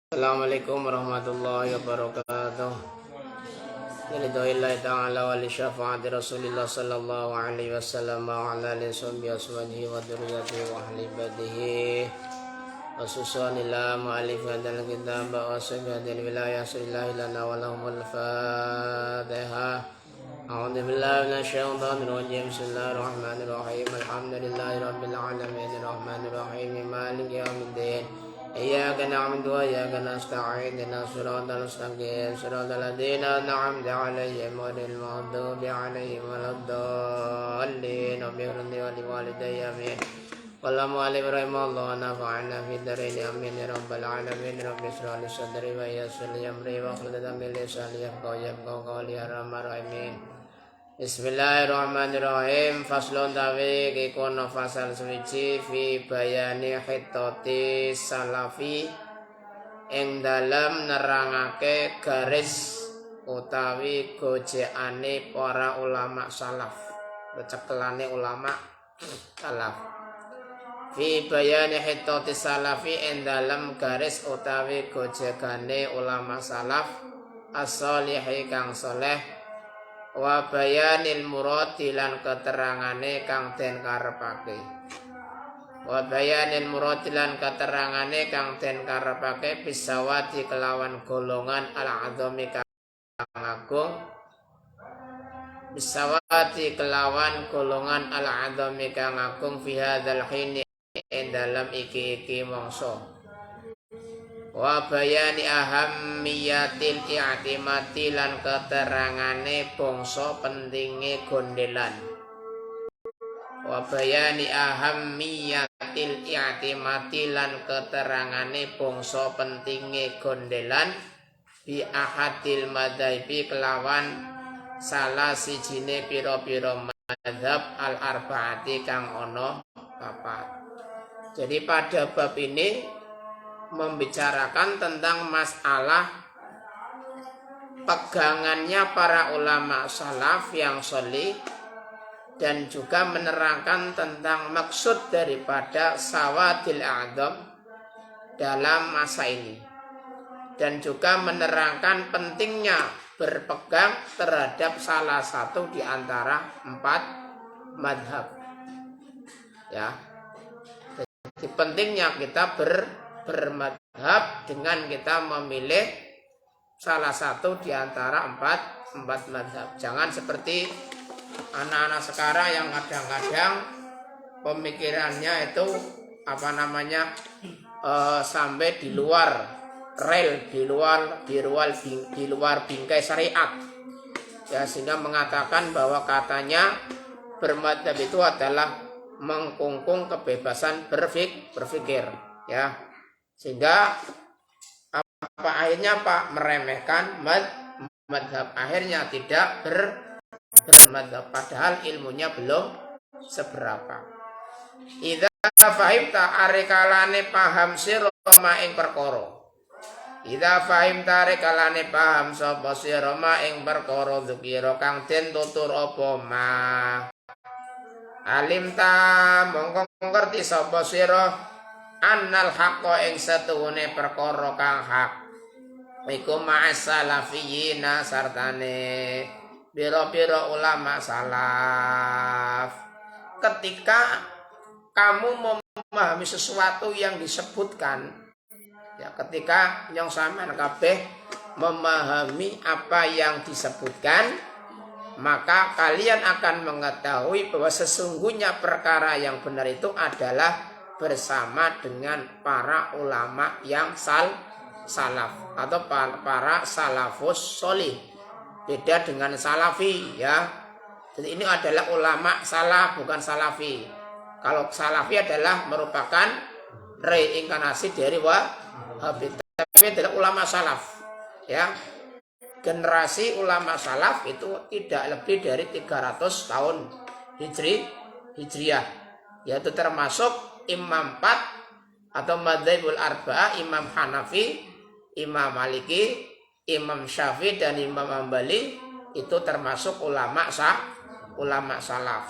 Assalamualaikum warahmatullahi wabarakatuh. Lillahi ta'ala wa li syafaati Rasulillah sallallahu alaihi wasallam wa ala alihi wa dzurriyyatihi wa ahli badihi. Khususan ila mu'allif hadzal kitab wa sahbihi wilayah sallallahu lana wa lahumul Fatihah. A'udzu billahi minasy syaithanir rajim. Bismillahirrahmanirrahim. Alhamdulillahi rabbil alamin arrahmanir rahim maliki yaumiddin. Iyyaka na'budu wa iyyaka nasta'in ihdinas siratal mustaqim siratal ladzina an'amta 'alaihim ghairil maghdubi 'alaihim waladdallin amin wa liwalidayya amin wallahu alim rahimallahu nafa'ana fid dharain amin ya rabbal alamin rabbi shrah li sadri wa yassir li amri wa hlul 'uqdatam min lisani yafqahu qawli ya arhamar rahimin. Bismillahirrahmanirrahim. Faslun tawi kikono fasal suci fi bayani hitoti salafi ing dalem nerangake garis utawi gojekane para ulama salaf, cekelane ulama salaf. Fi bayani hitoti salafi ing dalem garis utawi gojekane ulama salaf as-sholihi kang saleh wa bayanil muradi lan keterangane kang den karepake. Wa bayanil muradi lan keterangane kang den karepake bisawati kelawan golongan al-azami kang agung. Bisawati kelawan golongan al-azami kang agung fi hadzal hini ing dalam iki mangsa. Wa bayani ahammiyatil i'timati lan keterangane bangsa pentinge gondelan. Wa bayani ahammiyatil i'timati lan keterangane bangsa pentinge gondelan bi ahadil madzhabi kelawan salah sijine pira-pira madzhab al arbaati kang ana papat. Jadi pada bab ini membicarakan tentang masalah pegangannya para ulama salaf yang sholih dan juga menerangkan tentang maksud daripada sawadil a'dham dalam masa ini dan juga menerangkan pentingnya berpegang terhadap salah satu di antara 4 madhab ya. Jadi pentingnya kita bermadhab dengan kita memilih salah satu di antara empat madhab. Jangan seperti anak-anak sekarang yang kadang-kadang pemikirannya itu sampai di luar rel, di luar bingkai syariat ya, sehingga mengatakan bahwa katanya bermadhab itu adalah mengkungkung kebebasan berpikir ya, sehingga akhirnya meremehkan madhab, akhirnya tidak bermadhab padahal ilmunya belum seberapa. Idza fahimta arekalane paham sira ma ing perkara. Idza fahimta arekalane paham sapa sira ma ing perkara dzikira kang den tutur apa ma. Alimta mongko ngerti sapa sira annal haqqa ing satuhune perkara kang hak iku ma'as salafiyina sartane biro-biro ulama salaf. Ketika kamu memahami sesuatu yang disebutkan ya, ketika yang sampean kabeh memahami apa yang disebutkan, maka kalian akan mengetahui bahwa sesungguhnya perkara yang benar itu adalah bersama dengan para ulama yang salaf atau para salafus sholih. Beda dengan salafi ya. Jadi ini adalah ulama salaf bukan salafi. Kalau salafi adalah merupakan reinkarnasi dari Wahabi. Tapi adalah ulama salaf ya. Generasi ulama salaf itu tidak lebih dari 300 tahun Hijriah, yaitu termasuk Imam 4 atau Madzhabul Arba'ah, Imam Hanafi, Imam Maliki, Imam Syafi'i dan Imam Hambali itu termasuk ulama salaf.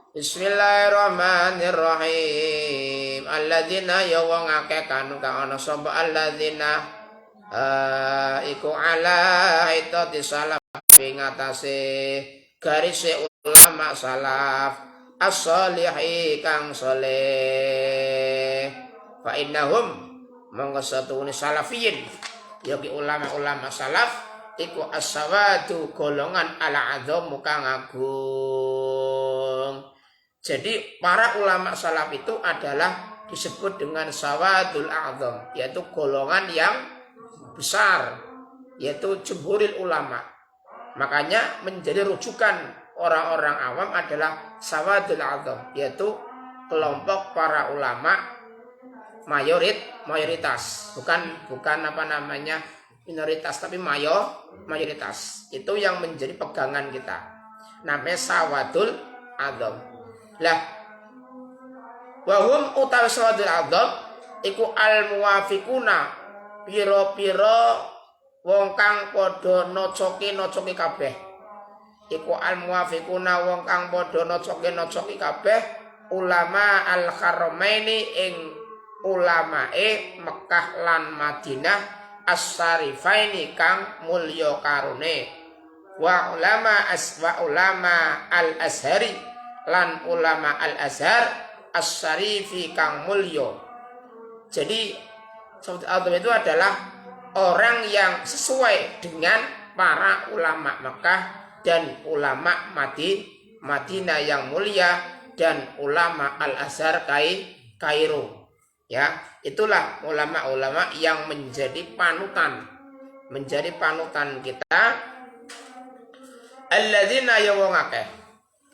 Bismillahirrahmanirrahim. Alladzina ya wong akeh kanu kang ana sapa alladzina iku ala itati salaf ing atase garise ulama salaf as-shalihi kang saleh. Fa innahum monggo satune salafiyin yaki ulama-ulama salaf iku as-sawadu golongan al-azam kang agung. Jadi para ulama salaf itu adalah disebut dengan sawadul a'zam, yaitu golongan yang besar, yaitu jumhuril ulama. Makanya menjadi rujukan orang-orang awam adalah sawadul a'zam, yaitu kelompok para ulama mayoritas, bukan apa namanya minoritas, tapi mayoritas. Itu yang menjadi pegangan kita. Namanya sawadul a'zam. Lah wahum utawi sawadul a'zam iku al muwafiquna pira-pira wong kang padha nocoki kabeh. Iku al muwafiquna wong kang padha nocoki kabeh ulama al haramaini ing ulamae Mekah lan Madinah as-sarifaini kang mulya karone, wa ulama al azhari lan ulama al azhar as-sarifi kang mulya. Jadi sahabat Adam itu adalah orang yang sesuai dengan para ulama Mekah dan ulama Madinah yang mulia dan ulama al azhar Kairo. Ya, itulah ulama-ulama yang menjadi panutan kita. Alladzina ya wong akeh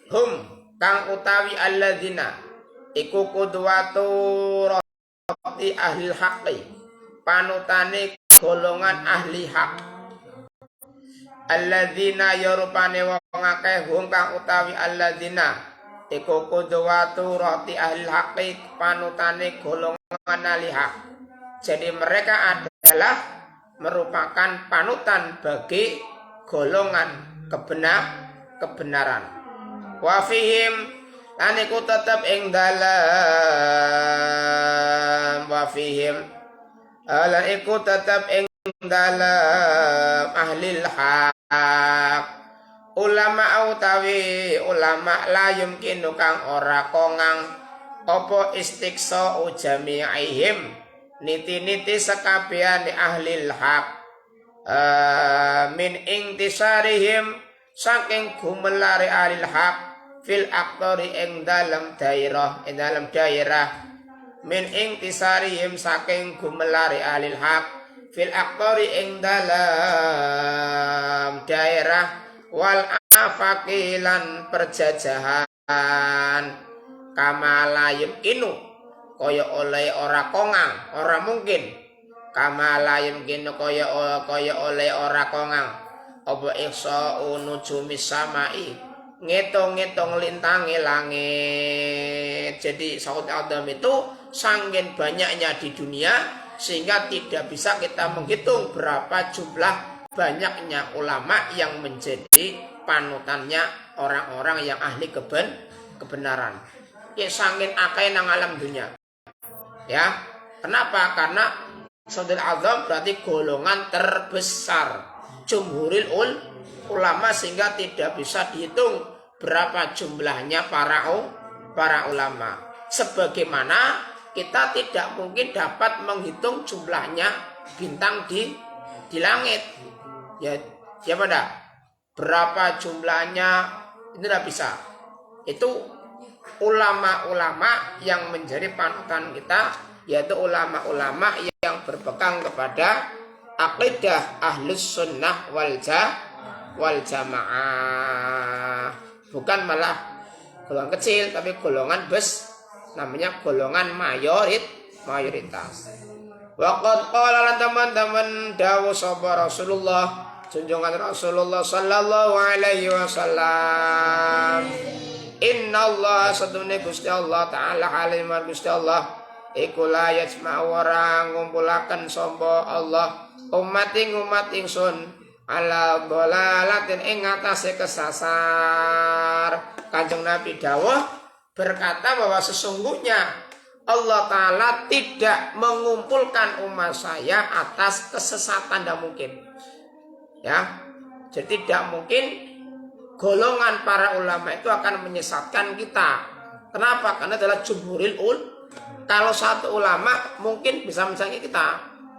hum kang utawi alladzina iku qudwatu rati ahli haqqi, panutane golongan ahli hak. Alladzina ya rupane wong akeh hum kang utawi alladzina iku qudwatu rati ahli haqqi, panutane golongan ahli hak. Jadi mereka adalah merupakan panutan bagi golongan kebenaran. Wa fihim lan iku tetep ing dalam wa fihim lan iku tetep ing dalam ahli hak ulama utawi ulama la yumkinu kang ora kongang apa istiqsa jami'ihim niti-niti sekabehane ahli hak min intisarihim saking gumelare ahli hak fil aqtari ing dalam daerah min intisarihim saking gumelare ahli hak fil aqtari ing dalam daerah wal afaqilan perjajahan kamalayum inu kaya oleh ora kongang ora mungkin kamalayum kinu kaya oleh ora kongang apa ihsa nujumi samai ngitung-ngitung lintangi langit. Jadi saud Adam itu sangkin banyaknya di dunia sehingga tidak bisa kita menghitung berapa jumlah banyaknya ulama yang menjadi panutannya orang-orang yang ahli kebenaran. Ya sangkin akai nang alam dunia. Ya, kenapa? Karena saudul azam berarti golongan terbesar jumhuril ulama sehingga tidak bisa dihitung berapa jumlahnya para ulama. Sebagaimana kita tidak mungkin dapat menghitung jumlahnya bintang di langit. Ya pada berapa jumlahnya itu tidak bisa. Itu ulama-ulama yang menjadi panutan kita, yaitu ulama-ulama yang berpegang kepada aqidah ahlus sunnah wal jamaah. Bukan malah golongan kecil, tapi golongan namanya golongan mayoritas. Waqad qala lan teman-teman dawuh sapa Rasulullah junjungan Rasulullah sallallahu alaihi wasallam, innallaha satune Gusti Allah taala aliman Gusti Allah iku la yajma'u ora ngumpulaken sapa Allah umat ingsun ala dhalalatin ing atase kesasar. Kanjeng Nabi dawuh berkata bahwa sesungguhnya Allah Ta'ala tidak mengumpulkan umat saya atas kesesatan, tidak mungkin. Ya, jadi tidak mungkin golongan para ulama itu akan menyesatkan kita. Kenapa? Karena adalah jumhuril kalau satu ulama mungkin bisa menyesatkan kita,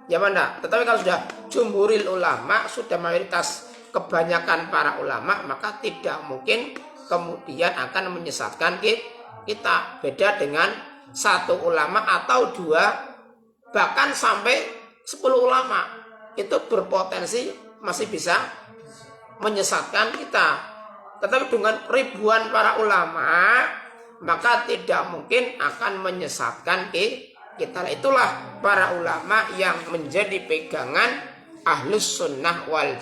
ya mana? Tetapi kalau sudah jumhuril ulama, sudah mayoritas kebanyakan para ulama, maka tidak mungkin kemudian akan menyesatkan kita. Beda dengan satu ulama atau dua, bahkan sampai 10 ulama, itu berpotensi masih bisa menyesatkan kita. Tetapi dengan ribuan para ulama, maka tidak mungkin akan menyesatkan kita. Itulah para ulama yang menjadi pegangan ahlus sunnah wal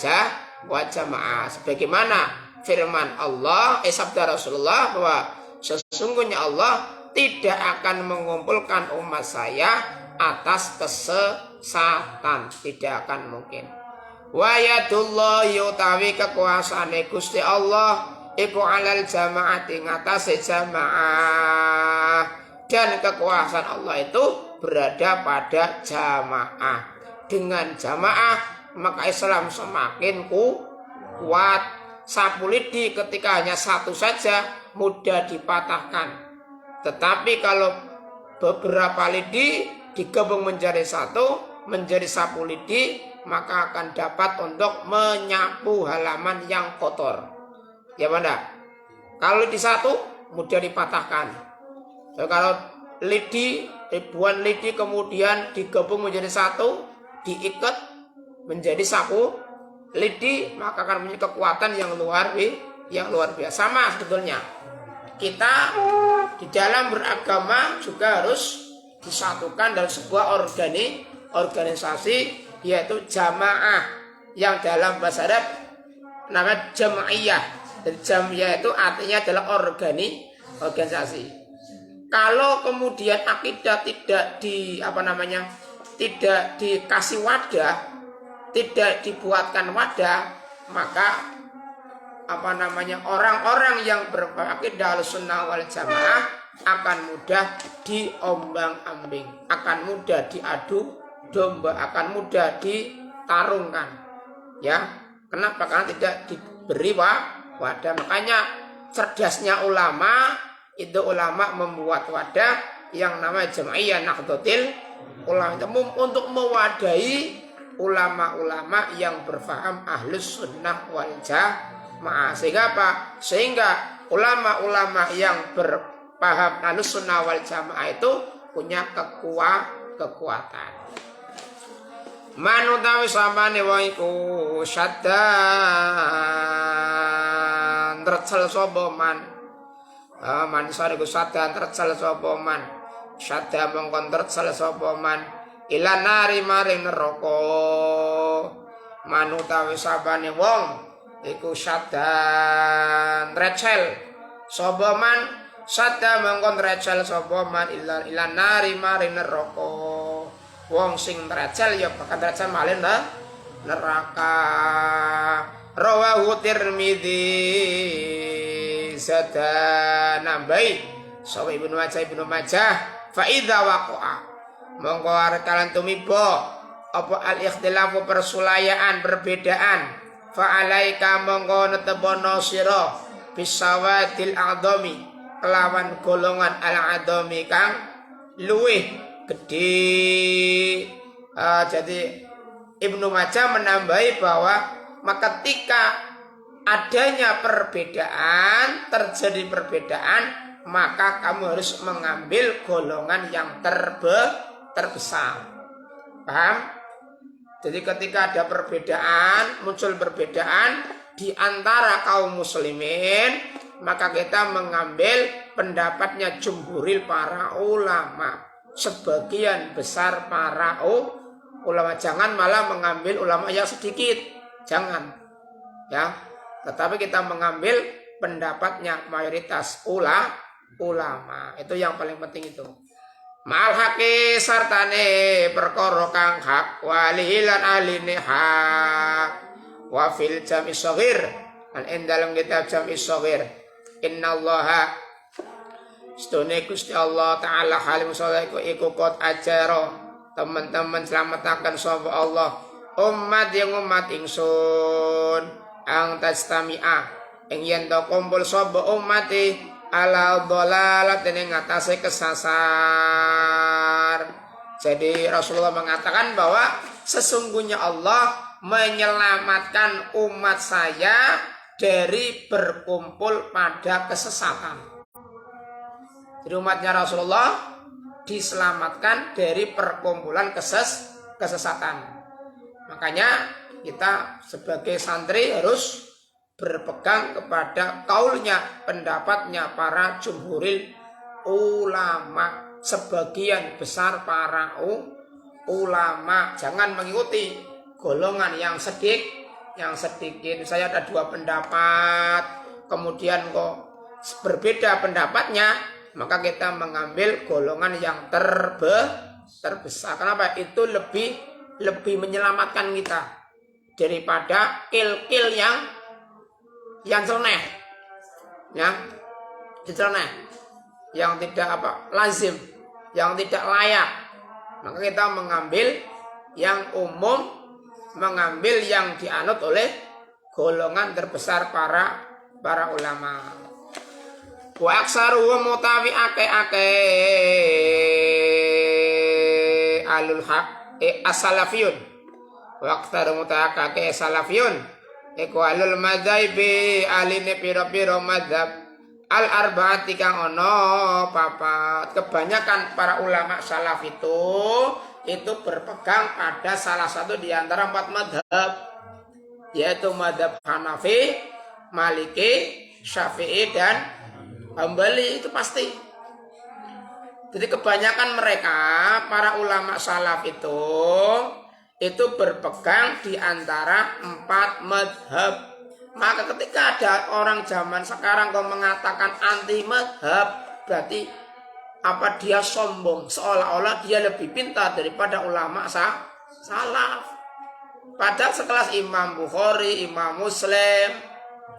jamaah. Sebagaimana firman Allah, sabda Rasulullah, bahwa sesungguhnya Allah tidak akan mengumpulkan umat saya atas kesesatan. Tidak akan mungkin. Wa yadullahi utawi kekuasaane Gusti Allah iku alal jamaati ngatasi jamaah, dan kekuasaan Allah itu berada pada jamaah. Dengan jamaah maka Islam semakin kuat. Sapu lidi ketika hanya satu saja mudah dipatahkan. Tetapi kalau beberapa lidi digabung menjadi satu, menjadi sapu lidi, maka akan dapat untuk menyapu halaman yang kotor. Ya benda. Kalau lidi satu mudah dipatahkan. Kalau lidi, ribuan lidi kemudian digabung menjadi satu, diikat menjadi sapu lidi, maka akan memiliki kekuatan yang luar biasa. Sama sebetulnya. Kita di dalam beragama juga harus disatukan dalam sebuah organisasi, yaitu jamaah, yang dalam bahasa Arab namanya jamaiyah. Dan jamaiyah itu artinya adalah organisasi. Kalau kemudian akidah tidak tidak dikasih wadah, tidak dibuatkan wadah, maka orang-orang yang berakidah sunnah wal jamaah akan mudah diombang-ambing, akan mudah diadu domba, akan mudah ditarungkan. Ya, kenapa? Karena tidak diberi wadah. Makanya cerdasnya ulama itu, ulama membuat wadah yang namanya Jamaiyah Nahdlatul Ulama itu untuk mewadahi ulama-ulama yang berfaham ahlus sunnah wal jamaah. Sehingga apa? Sehingga ulama-ulama yang berpaham ahlus sunnah wal jamaah itu punya kekuatan. Manutawi samane wong iku syaddan tercel sapa man. Manisane iku syaddan tercel sapa man. Syadda mongkon tercel sapa man ila nari maring neraka. Manutawi sabane wong iku syaddan trecel sapa man, syadda mongkon trecel sapa man ila nari maring neraka. Wong sing trecel ya bakal trecel malih neraka. Rawahu Tirmidzi sada nambai sawa Ibnu Majah fa idza waqa'a mongko arekalan tumiba apa al ikhtilafu persulayaan perbedaan fa alaika mongko netebono sira bisawadil a'dhami kelawan golongan al a'dhami kang luwih gede. Jadi Ibnu Majah menambahi bahwa ketika adanya perbedaan, terjadi perbedaan, maka kamu harus mengambil golongan yang terbesar. Paham? Jadi ketika ada perbedaan, muncul perbedaan di antara kaum muslimin, maka kita mengambil pendapatnya jumhuril para ulama, sebagian besar para ulama. Jangan malah mengambil ulama yang sedikit, jangan, ya. Tetapi kita mengambil pendapatnya mayoritas ulama. Itu yang paling penting itu. Ma'al haqi sartane perkara kang hak walihilan aline hak wa fil jam'i shaghir lan ing dalam kitab jam'i shaghir innallaha Sedune Gusti Allah Ta'ala halim saleh iku kot ajaro teman-teman selamataken sapa Allah umat yang umat ingsun ang tajtami'a ing yen to kumpul sapa umati ala dhalalat ing ngatasé kesasar. Jadi Rasulullah mengatakan bahwa sesungguhnya Allah menyelamatkan umat saya dari berkumpul pada kesesatan. Jadi umatnya Rasulullah diselamatkan dari perkumpulan kesesatan. Makanya kita sebagai santri harus berpegang kepada kaulnya, pendapatnya para jumhuril ulama, sebagian besar para ulama. Jangan mengikuti golongan yang sedikit. Saya ada 2 pendapat, kemudian kok berbeda pendapatnya, maka kita mengambil golongan yang terbesar. Kenapa? Itu lebih menyelamatkan kita daripada kil-kil yang celeneh, ya, celeneh, yang tidak lazim, yang tidak layak. Maka kita mengambil yang umum, mengambil yang dianut oleh golongan terbesar para ulama. Wa aksaru mutawi ake alul haq as-salafiyun. Wa aksaru mutawi ake salafiyun iku alul madzhabi aline pira-pira madzhab al arbaati kang ono papat. Kebanyakan para ulama salaf itu berpegang pada salah satu di antara 4 madzhab, yaitu madzhab Hanafi, Maliki, Syafi'i dan Hambali. Itu pasti. Jadi kebanyakan mereka para ulama salaf itu berpegang di antara 4 madhab. Maka ketika ada orang zaman sekarang kau mengatakan anti madhab, berarti dia sombong, seolah-olah dia lebih pintar daripada ulama salaf. Padahal sekelas Imam Bukhari, Imam Muslim,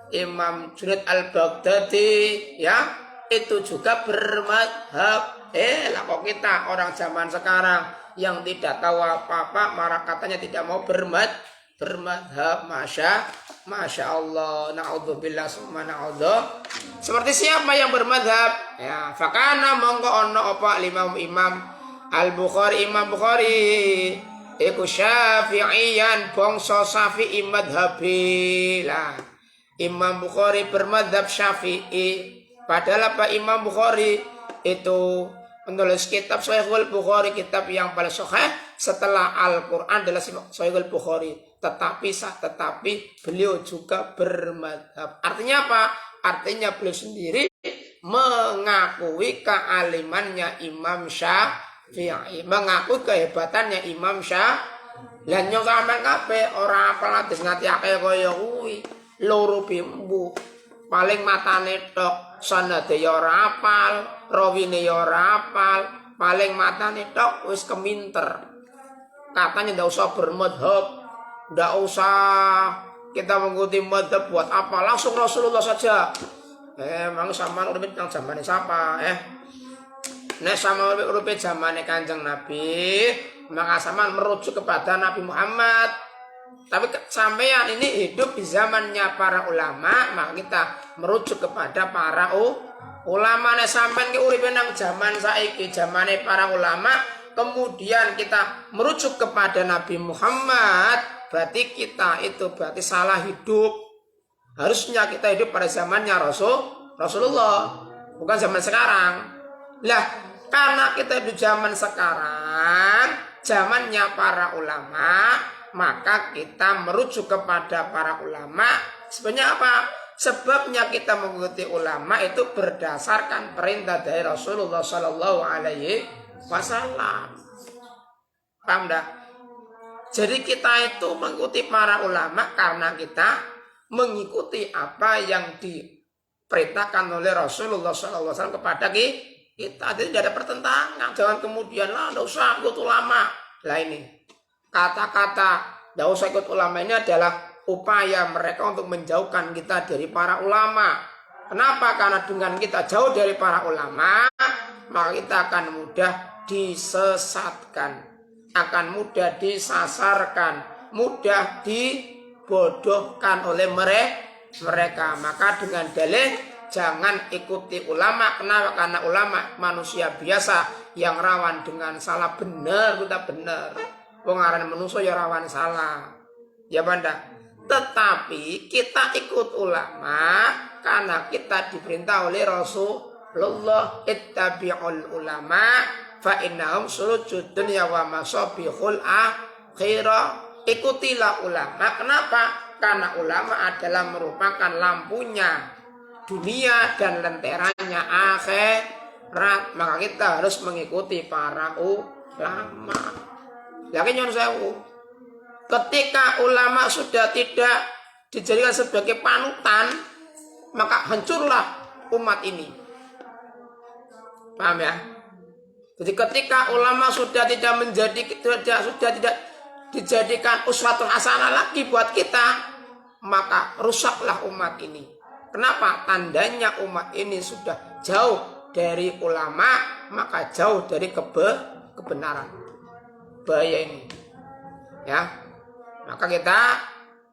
Imam Junaid al-Baghdadi, ya, itu juga bermadhab. Lah kok kita orang zaman sekarang yang tidak tahu apa-apa marah katanya tidak mau bermadhab. Masya Allah, na'udzubillah summa na'udzuh. Seperti siapa yang bermadhab? Ya, fakana mongko ono apa imam al-Bukhari, Imam Bukhari iku syafi'iyan bangsa Syafi'i madhabi. Lah Imam Bukhari bermadhab Syafi'i. Padahal Imam Bukhari itu menulis kitab Sahihul Bukhari, kitab yang paling sahih setelah Al-Quran adalah Sahihul Bukhari. Tetapi beliau juga bermadhab. Artinya apa? Artinya beliau sendiri mengakui kealimannya Imam Syafi'i, mengakui kehebatannya Imam Syafi'i. Lan nyong sampean kabeh ora apal hadis ngati akeh kaya kuwi. Loro bimbu paling matane tok, sanade ya ora apal, rawine ya ora apal, paling matane tok wis keminter. Katanya ndak usah bermadhab, ndak usah kita mengikuti madhab, buat apa? Langsung Rasulullah saja. Emang sama urip nang zamane siapa? Nek sama urip zamane Kanjeng Nabi, maka sama merujuk kepada Nabi Muhammad. Tapi sampean ini hidup di zamannya para ulama, maka kita merujuk kepada para ulama. Nek sampean ki uripe nang zaman saiki, zamane para ulama, kemudian kita merujuk kepada Nabi Muhammad, berarti kita itu berarti salah hidup. Harusnya kita hidup pada zamannya Rasulullah, bukan zaman sekarang. Lah, karena kita hidup zaman sekarang, zamannya para ulama, maka kita merujuk kepada para ulama. Sebenarnya apa? Sebabnya kita mengikuti ulama itu berdasarkan perintah dari Rasulullah Sallallahu Alaihi Wasallam. Paham dah? Jadi kita itu mengikuti para ulama karena kita mengikuti apa yang diperintahkan oleh Rasulullah Sallallahu Alaihi Wasallam kepada kita. Jadi tidak ada pertentangan. Jangan kemudian lah, tidak usah ikut ulama. Lah ini kata-kata tidak usah ikut ulama ini adalah upaya mereka untuk menjauhkan kita dari para ulama. Kenapa? Karena dengan kita jauh dari para ulama, maka kita akan mudah disesatkan, akan mudah disasarkan, mudah dibodohkan oleh mereka. Maka dengan dalih jangan ikuti ulama. Kenapa? Karena ulama manusia biasa yang rawan dengan salah. Benar, kita benar. Wong aran manusia ya rawan salah. Ya banda. Tetapi kita ikut ulama karena kita diperintah oleh Rasulullah, ittabi'ul ulama fa innahum surujud dunya wa masabihul akhirah. Ikutilah ulama. Kenapa? Karena ulama adalah merupakan lampunya dunia dan lenteranya akhirat. Maka kita harus mengikuti para ulama. Lagi nyon sewu. Ketika ulama sudah tidak dijadikan sebagai panutan, maka hancurlah umat ini. Paham ya? Jadi ketika ulama sudah tidak dijadikan uswatun hasanah lagi buat kita, maka rusaklah umat ini. Kenapa? Tandanya umat ini sudah jauh dari ulama, maka jauh dari kebenaran. Bahaya ini. Ya. Maka kita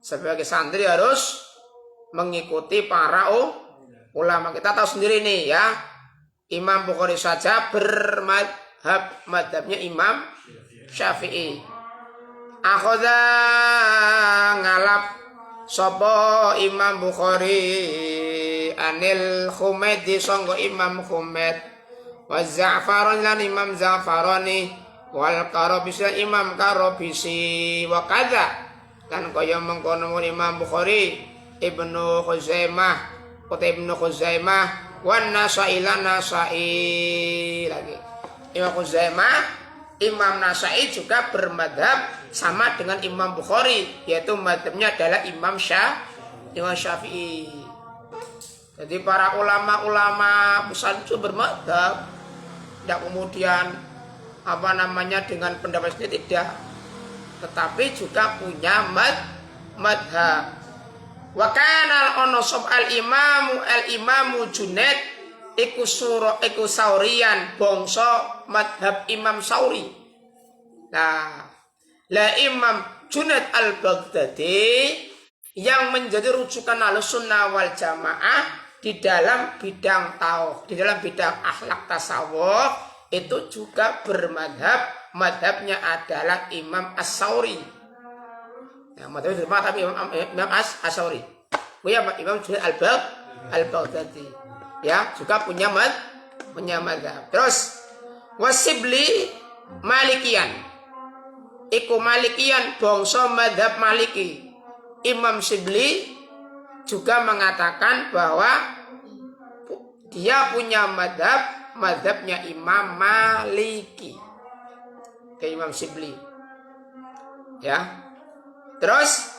sebagai santri harus mengikuti para ulama. Kita tahu sendiri nih ya. Imam Bukhari saja madhabnya Imam Syafi'i. Akhadha ngalap sapa Imam Bukhari anil Humaidi sanggo Imam Humaid wa Za'faran lan Imam Za'farani wal Karabisi Imam Karabisi wa kadza lan kaya mengkono Imam Bukhari Ibnu Khuzaimah wan Nasai lan Nasai lagi. Imam Khuzaimah, Imam Nasai juga bermadhab sama dengan Imam Bukhari, yaitu madhabnya adalah Imam Syafi'i. Jadi para ulama-ulama besar itu bermadhab, tidak kemudian dengan pendapat sendiri, tidak, tetapi juga punya madhab. Wa kana al-onosob al-imamu Junaid iku saurian bangsa madhab Imam Sauri. Nah, Imam Junaid al-Baghdadi yang menjadi rujukan Ahlussunnah wal Jamaah di dalam bidang di dalam bidang akhlak tasawuf itu juga madhabnya adalah Imam As-Sauri. Yang madhabnya Imam As-Sauri. Imam Junaid al-Baghdadi. Ya, juga punya madhab. Terus Wasibli Malikian. Iku Malikian bangsa madhab Maliki. Imam Sibli juga mengatakan bahwa dia punya madhabnya Imam Maliki. Ke Imam Sibli. Ya. Terus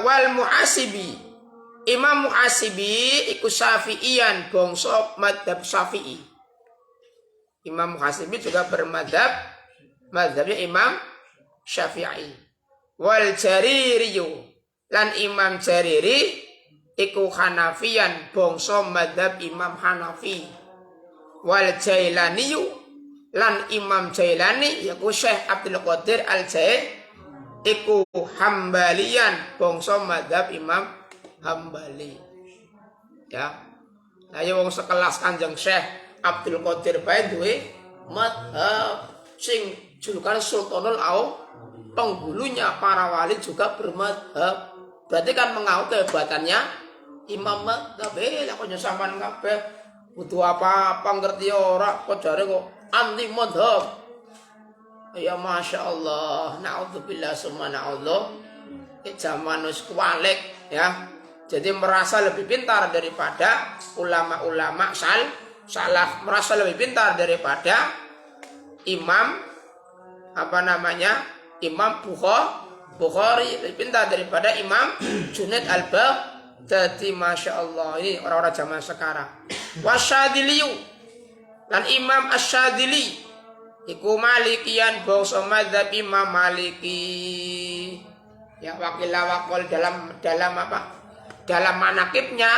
wal Muhasibi. Imam Muhasibi iku Syafi'ian bangsa madhab Syafi'i. Imam Muhasibi juga madhabnya Imam Syafi'i. Wal Jariri lan Imam Jariri iku Hanafian bangsa madhab Imam Hanafi. Wal Jailani lan Imam Jailani yaiku Syekh Abdul Qadir Al-Jailani iku Hambalian bangsa madhab Imam Hambali. Ya. Nah, ya wong sekelas Kanjeng Syekh Abdul Qadir bae duwe madhab sing julukan Sultanul penghulunya para wali juga bermadhab. Berarti kan mengaku kehebatannya imam madhab. Lah kok sampean kabeh butuh apa ngerti ora kok jare kok anti madhab. Ya Masya Allah, na'udzubillah summa na'udzuh. Zaman wis kualik ya. Jadi merasa lebih pintar daripada ulama-ulama salaf, merasa lebih pintar daripada imam Imam Bukhari, lebih pintar daripada Imam Junaid al-Baghdadi. Masya Allah, ini orang-orang zaman sekarang. Wasyadiliyu dan Imam Asyadili iku Malikian bangsa madzhab Imam Maliki. Ya wakil dalam manakibnya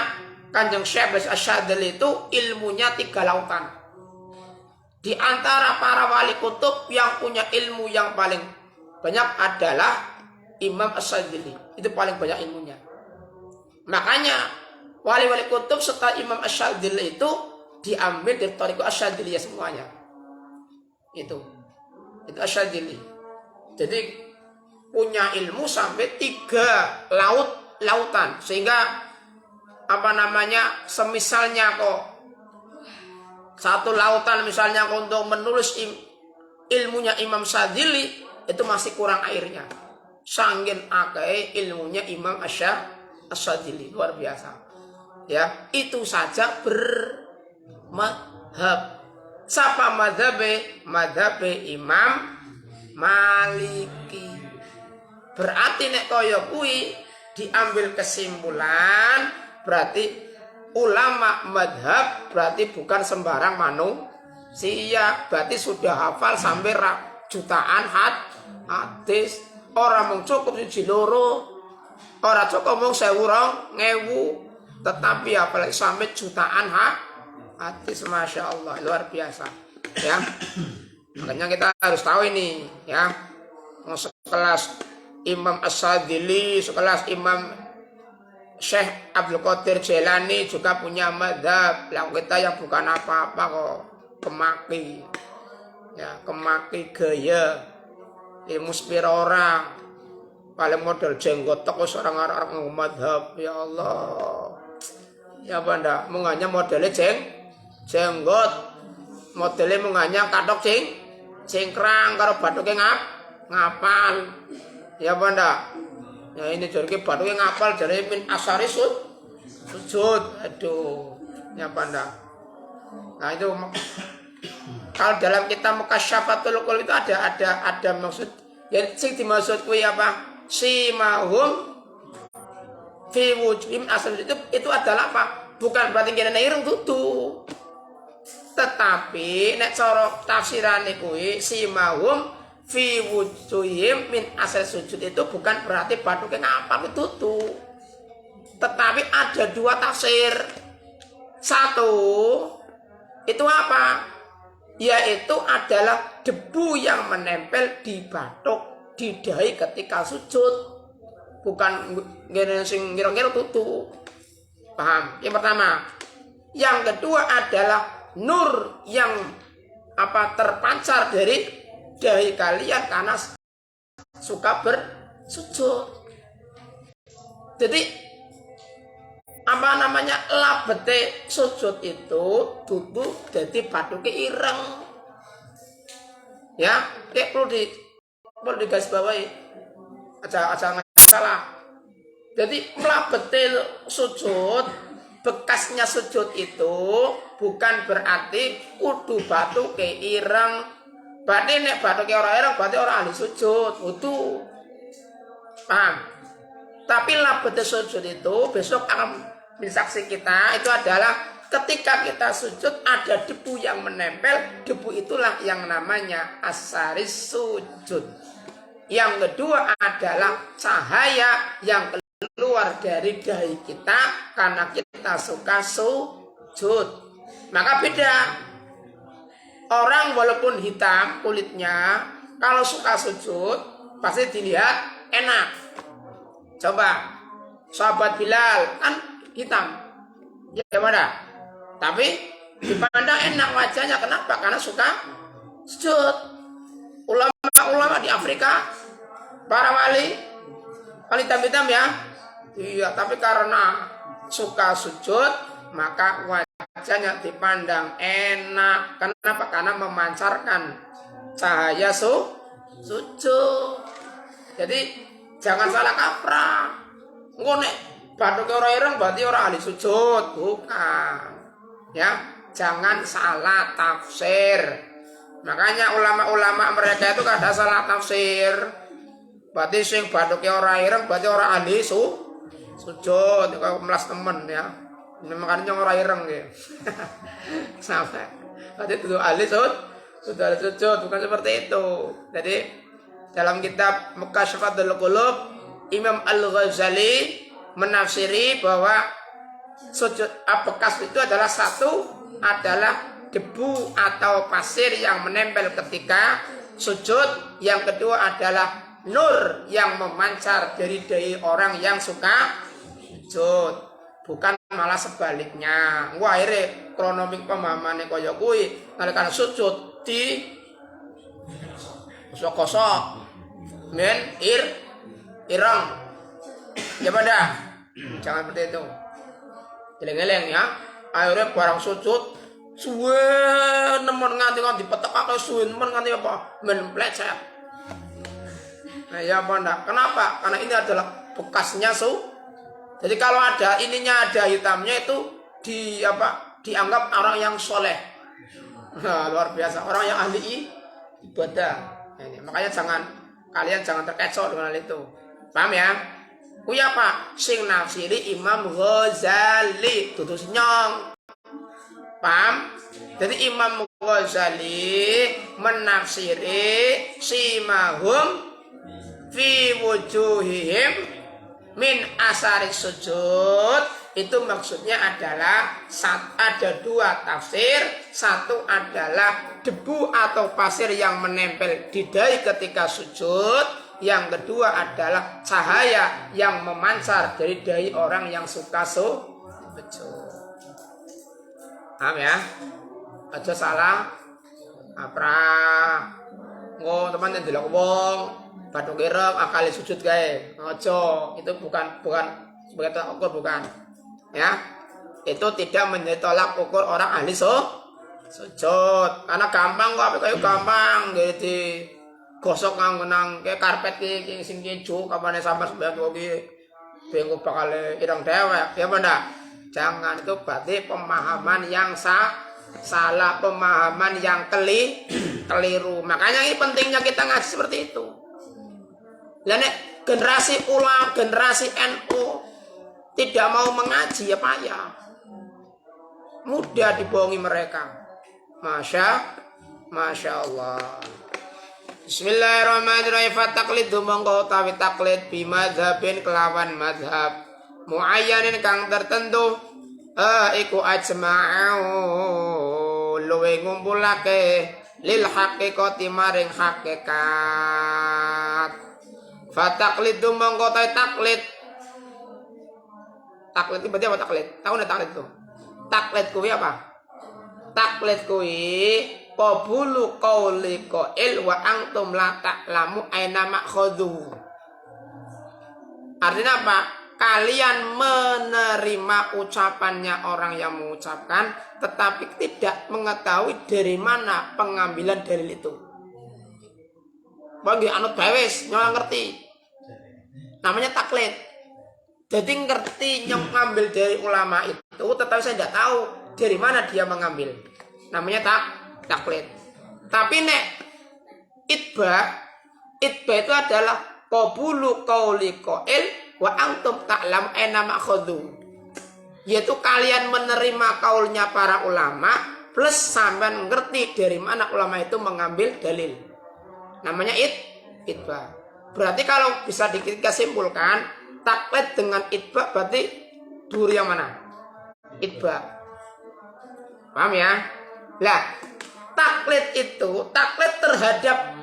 Kanjeng Syekh Asyadzili itu ilmunya 3 lautan. Di antara para wali kutub yang punya ilmu yang paling banyak adalah Imam Asyadzili. Itu paling banyak ilmunya. Makanya wali-wali kutub setelah Imam Asyadzili itu diambil dari Thariqah Asyadziliyah semuanya. Itu Asyadzili. Jadi punya ilmu sampai 3 lautan, sehingga semisalnya kok 1 lautan misalnya untuk menulis ilmunya Imam Asyadzili itu masih kurang airnya. Sangkin akeh ilmunya Imam Asyadzili, luar biasa. Ya, itu saja bermadhab. Sapa madhabe Imam Maliki. Berarti nek kaya kuwi diambil kesimpulan, berarti ulama madhab berarti bukan sembarang manusia. Berarti sudah hafal sampai jutaan hadis. Orang mung cukup 1 loro, orang cukup mung 1000, tetapi apalagi sampai jutaan hadis. Masya Allah, luar biasa. Ya, makanya kita harus tahu ini. Ya, sekelas Imam Asyadzili, sekelas Imam Syekh Abdul Qadir Jailani juga punya madhab. Yang kita yang bukan apa-apa kok, kemaki. Ya, kemaki gaya. Ilmu sepira orang. Paling model jenggot tok orang-orang madhab. Ya Allah. Ya banda, munganya modelnya jenggot. Modelnya munganya katok cingkrang karo bathuknya ngapal. Ya banda. Ya ini jadi bathuknya ngapal dari min asari sujud. Aduh. Ya banda. Nah itu kalau dalam kitab Mukasyafatul Qulub itu ada maksud. Ya sing dimaksud kuwi apa? Simahum fi wujuhim asal itu adalah apa? Bukan berarti kene ireng dudu. Tetapi nek cara tafsirane kuwi simahum fi wujuhim min asal sujud itu bukan berarti bathuke ngapal dudu. Tetapi ada 2 tafsir. 1 itu apa? Yaitu adalah debu yang menempel di bathuk, di dahi ketika sujud. Bukan ngene sing ngira-ngira tutu. Paham? Yang pertama. Yang kedua adalah nur yang terpancar dari dahi kalian karena suka bersujud. Jadi labete sujud itu tutup jadi bathuke ireng. Ya, perlu digarisbawahi. Aja salah. Jadi labete sujud, bekasnya sujud itu bukan berarti kudu bathuke ireng. Berarti nek bathuke ora ireng berarti ora ahli sujud, wudu. Paham? Tapi labete sujud itu besok akan saksi kita itu adalah ketika kita sujud ada debu yang menempel, debu itulah yang namanya asaris sujud. Yang kedua adalah cahaya yang keluar dari dahi kita karena kita suka sujud. Maka beda. Orang walaupun hitam kulitnya, kalau suka sujud pasti dilihat enak. Coba sahabat Bilal kan hitam, ya mana? Tapi dipandang enak wajahnya. Kenapa? Karena suka sujud. Ulama-ulama di Afrika, para wali hitam-hitam ya. Iya, tapi karena suka sujud, maka wajahnya dipandang enak. Kenapa? Karena memancarkan cahaya sujud. Jadi jangan salah kaprah. Ngonek bathuke ora ireng berarti ora ahli sujud, bukan. Ya, jangan salah tafsir. Makanya ulama-ulama mereka itu kada salah tafsir. Berarti sing bathuke ora ireng berarti ora ahli sujud. Kok melas temen ya. Makanya ora ireng ya. Sampai. Berarti itu ahli sujud, bukan seperti itu. Jadi dalam kitab Mukasyafatul Qulub Imam Al-Ghazali menafsiri bahwa Sujud bekas itu adalah satu adalah debu atau pasir yang menempel ketika sujud. Yang kedua adalah nur yang memancar dari orang yang suka sujud, bukan malah sebaliknya. Wah, akhirnya kronomik pemahamannya kaya kuwi nalika sujud di kosok-kosok men ireng ya pada jangan seperti itu. Geleng-geleng ya. Akhirnya barang sujud suwe nemen nganti dipetekake suwe nemen nganti apa men plecet. Nah ya apa enggak? Kenapa? Karena ini adalah bekasnya Jadi kalau ada ininya ada hitamnya itu dianggap orang yang soleh. Nah, luar biasa, orang yang ahli ibadah. Nah, ini makanya kalian jangan terkecoh dengan hal itu. Paham ya? Kuya apa? Sing nafsiri Imam Ghazali dudu nyong. Paham? Jadi Imam Ghazali menafsiri simahum fi wujuhihim min asari sujud. Itu maksudnya adalah ada dua tafsir. Satu adalah debu atau pasir yang menempel di dahi ketika sujud. Yang kedua adalah cahaya yang memancar dari dahi orang yang suka sujud. Paham ya? Aja salah apa teman yang dilok wong batu kirep akali sujud gae. Ojo, itu bukan sebagai tolak ukur, bukan. Ya. Itu tidak menjadi tolak ukur orang ahli sujud. Karena gampang kok, kayak gampang gitu. Gosok nang kayak karpet iki sing keju kapane sampai sebelah iki bingung bakal ireng dewek. Ya benda. Jangan, itu berarti pemahaman yang salah, pemahaman yang keliru. Makanya ini pentingnya kita ngaji seperti itu. Lah nek generasi ulama, generasi NU tidak mau mengaji ya payah. Mudah dibohongi mereka. Masya Allah. Bismillahirrahmanirrahim. Fataklid mongko utawi taklid bi madzhabin kelawan mazhab muayyanin kang tertentu iku ajma'u luwe ngumpulake lil haqiqati maring hakikat. Fataklid mongko utawi taklid itu berarti apa taklid? Tahu enggak taklid itu? Taklid kuwi apa? Taklid kuwi qabulu qauli qail wa antum la ta'lamu aina ma'khadhu. Artinya apa? Kalian menerima ucapannya orang yang mengucapkan tetapi tidak mengetahui dari mana pengambilan dalil itu. Bagi anut dawes nyola ngerti. Namanya taklid. Jadi ngerti ngambil dari ulama itu tetapi saya tidak tahu dari mana dia mengambil. Namanya taklid. Tapi nek itba itu adalah qabulu qauli qail wa antum ta'lam aina ma'khadhu. Yaitu kalian menerima kaulnya para ulama plus sampean ngerti dari mana ulama itu mengambil dalil. Namanya itba. Berarti kalau bisa disimpulkan taklid dengan itba berarti duri yang mana? Itba. Paham ya? Lah, taklid terhadap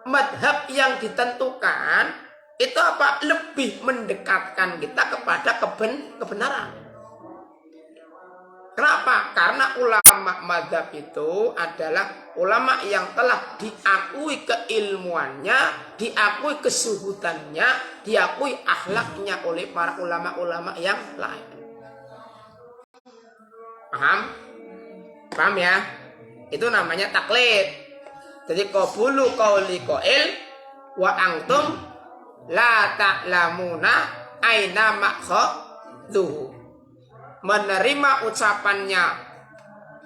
madhab yang ditentukan itu apa? Lebih mendekatkan kita kepada kebenaran. Kenapa? Karena ulama madhab itu adalah ulama yang telah diakui keilmuannya, diakui kesuhutannya, diakui akhlaknya oleh para ulama-ulama yang lain. Paham ya? Itu namanya taklid. Jadi qabulu qauli qail wa antum la ta'lamuna aina ma'khadhu. Menerima ucapannya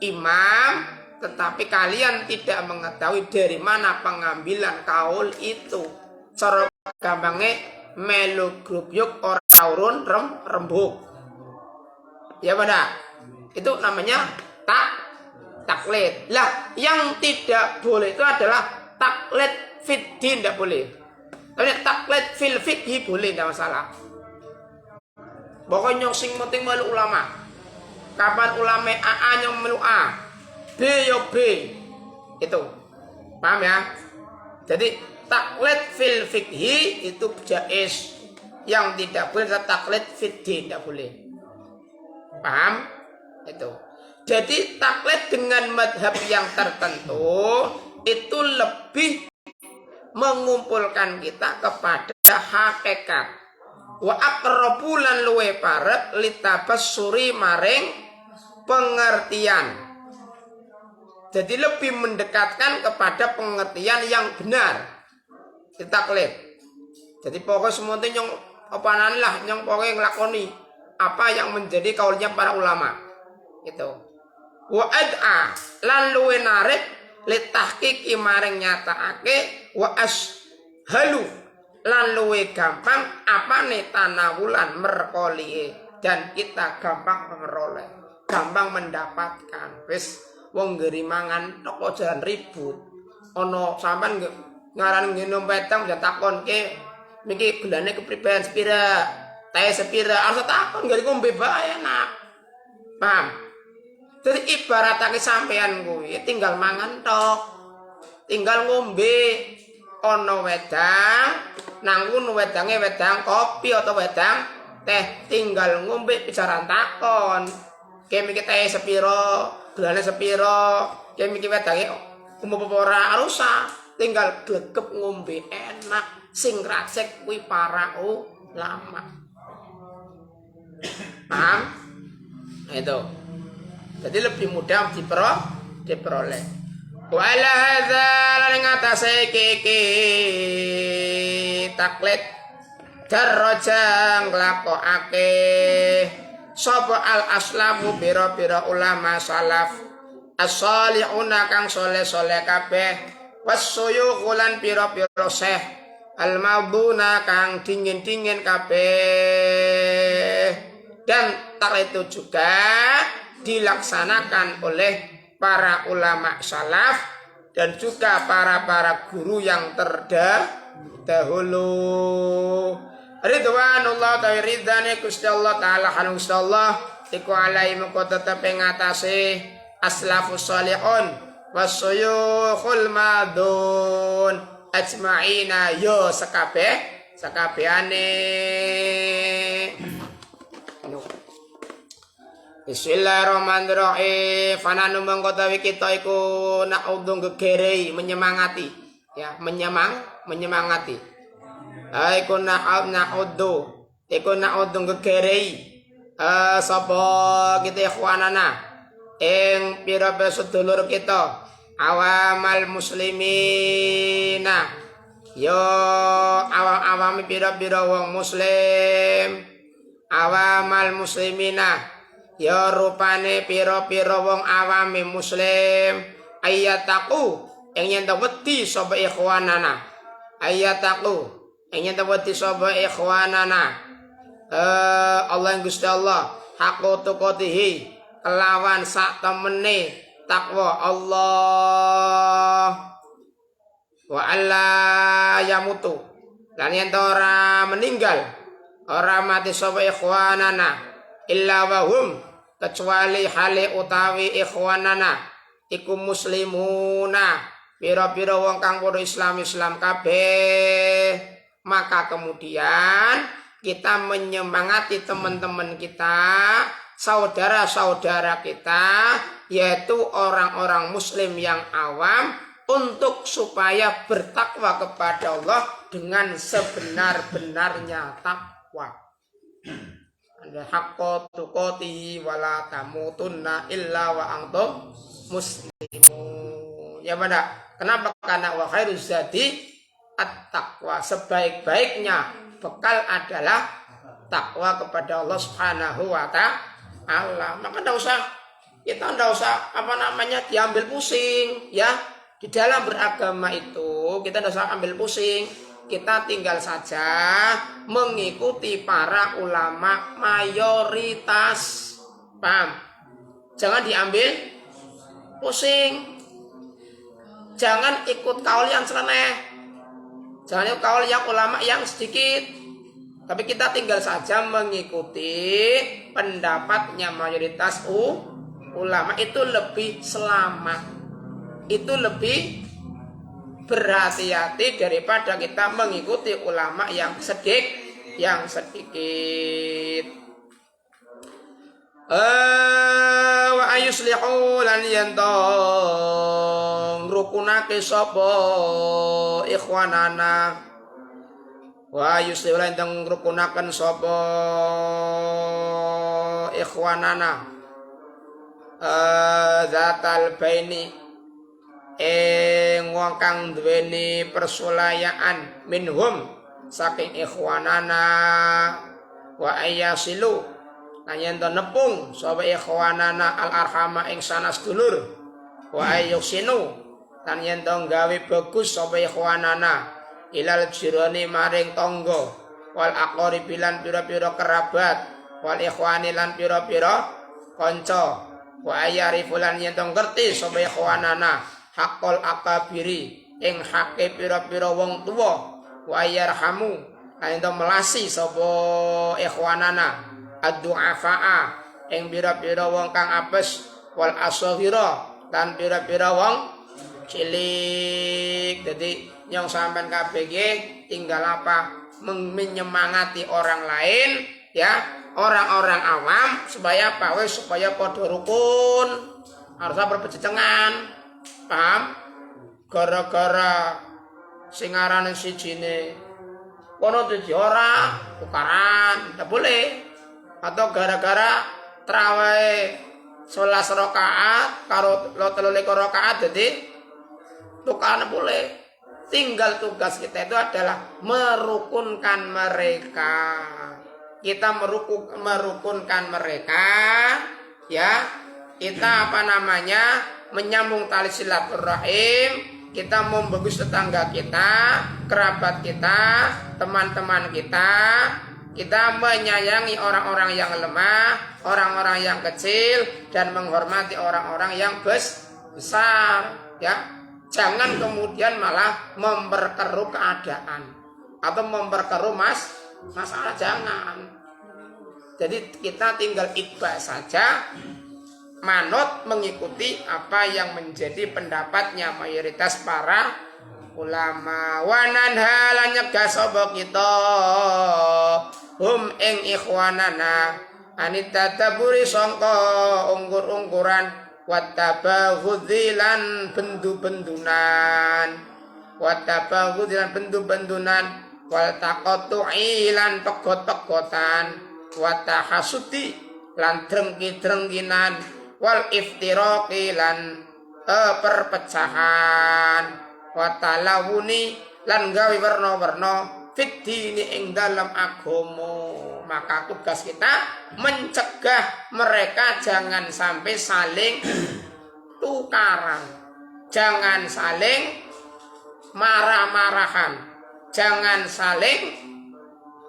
imam tetapi kalian tidak mengetahui dari mana pengambilan kaul itu. Cara gampangnya melu grup yuk ora urun rembuk. Ya pada? Itu namanya taklid. Lah, yang tidak boleh itu adalah taklid fiddin, tidak boleh. Tapi taklid fil fikhi boleh, tidak masalah. Pokoknya sing penting melu ulama. Kapan ulama A yang melu A, B yo B. Itu. Paham ya? Jadi taklid fil fikhi itu jaiz. Yang tidak boleh taklid fid din, tidak boleh. Paham? Itu. Jadi taklid dengan madhab yang tertentu itu lebih mengumpulkan kita kepada hakikat. Wa aqrabu lan luwe parek litabassuri maring pengertian. Jadi lebih mendekatkan kepada pengertian yang benar. Taklid. Jadi pokoknya semua itu yang apanan lah, yang pokoknya ngelakoni apa yang menjadi kaulnya para ulama. Itu. Wa ad'a lan luwe narik litahqiqi maring nyatakake wa ashalu lan luwe gampang apane tanawulan merkoli dan kita gampang meroleh, gampang mendapatkan. Wis wong ngeri mangan tok jalan ribut. Ana sampean ngaran nginum petang bisa takonke niki gelane kepriben sepira, teh sepira, harus takon gari ngombe bae enak. Paham? Jadi ibaratake sampean kuwi tinggal mangan tok. Tinggal ngombe ana wedang, nangkun wedange wedang kopi atau wedang teh, tinggal ngombe bicara takon. Kayak mikir teh sepiro, gelane sepiro, kayak mikir wedange umum apa ora arusa, tinggal glegep ngombe enak. Sing racek kuwi para ulama. Paham? Itu. Jadi lebih mudah diperoleh. Wala hadza lan ngatasé iki taklid darajang nglakokake sapa al aslamu bira-bira ulama salaf as-salihuna kang saleh-saleh kabeh wasuyukh lan pira-pira syekh al maduna kang dingin-dingin kabeh. Dan taklid itu juga dilaksanakan oleh para ulama salaf dan juga para guru yang terdahulu. Ridwanullah ta'ala ridhane Gusti Allah taala hanu Gusti Allah iku alai mengko tetep ngatasi aslafus salihun wasuyukhul madun ajma'ina yo sekabehane. Bismillahirrahmanirrahim. Fananu mengkotawi kita iku na'udhu gegerei menyemangati ya, menyemangati. Iku na'udhu gegerei sapa kita ikhwanana ing pira-pira sedulur kita awamal muslimina yo awam pira-pira wong muslim awamal muslimina ya rupane pira-pira wong awame muslim ayataku ing yen wedi sapa ikhwanana ayataku ing yen wedi sapa ikhwanana Allah Gusti Allah hakku tuqatihi kelawan sak temene takwa Allah wa alla yamutu lan yen ora meninggal ora mati sapa ikhwanana illa wahum kecuali hale utawi ikhwanana iku muslimuna pira-pira wong kang padha Islam kabeh. Maka kemudian kita menyemangati teman-teman kita, saudara-saudara kita, yaitu orang-orang muslim yang awam untuk supaya bertakwa kepada Allah dengan sebenar-benarnya takwa. Haqqa tuqatihi wala tamutunna illa wa antum muslimun. Ya pada kenapa? Karena wa khairuz zadi at-taqwa, sebaik-baiknya bekal adalah takwa kepada Allah Subhanahu wa ta'ala. Maka kita enggak usah diambil pusing ya. Di dalam beragama itu kita enggak usah ambil pusing. Kita tinggal saja mengikuti para ulama mayoritas. Paham? Jangan diambil pusing. Jangan ikut kaul yang seleneh. Jangan ikut kaul yang ulama yang sedikit. Tapi kita tinggal saja mengikuti pendapatnya mayoritas ulama, itu lebih selamat. Itu lebih berhati-hati daripada kita mengikuti ulama yang sedikit. Wa ayuslihu lan yantong rukunake sapa ikhwanana. Wa yuslihu lan yantong rukunaken sapa ikhwanana zatal baini wong kang duweni persulayaan minhum saking ikhwanana wa ayasilu lan yen nepung sapa ikhwanana al arhama ing sanas dulur wa ayusinu lan yen gawe bagus sapa ikhwanana ilal jirani maring tangga wal aqaribi lan pira-pira kerabat wal ikhwani lan pira-pira kanca wa ayarifu lan yen ngerti sapa ikhwanana hakul akabiri ing hake pira-pira wong tuwa wa yarhamu lan ento melasi sapa ikhwanana ad-du'afaa ing pira-pira wong kang apes wal asghira lan pira-pira wong cilik. Jadi yang sampean kabeh tinggal apa menyemangati orang lain ya, orang-orang awam supaya supaya padha rukun, harusnya berpejengan. Paham? Gara-gara sing aran sijine kono dadi ora tukaran, tidak boleh. Atau gara-gara trawahe 11 rakaat karo 13 rakaat jadi tukaran boleh. Tinggal tugas kita itu adalah merukunkan mereka. Kita merukunkan mereka ya. Kita menyambung tali silaturahim, kita membagus tetangga kita, kerabat kita, teman-teman kita menyayangi orang-orang yang lemah, orang-orang yang kecil, dan menghormati orang-orang yang besar ya. Jangan kemudian malah memperkeruh keadaan atau memperkeruh masalah, jangan. Jadi kita tinggal itba saja, manut mengikuti apa yang menjadi pendapatnya mayoritas para ulama. Wanan halan nyegah sapa kita ing ikhwanana anita taburi sangka ungkur-ungkuran watabaghudzilan bendu-bendunan wal taqatu'ilan pegot-pegotan watahasuti lan drengki-drengkinan wal iftiraqi lan perpecahan watalawuni lan gawe warna-warna fit dini ing dalam agama. Maka tugas kita mencegah mereka jangan sampai saling tukaran, jangan saling marah-marahan, jangan saling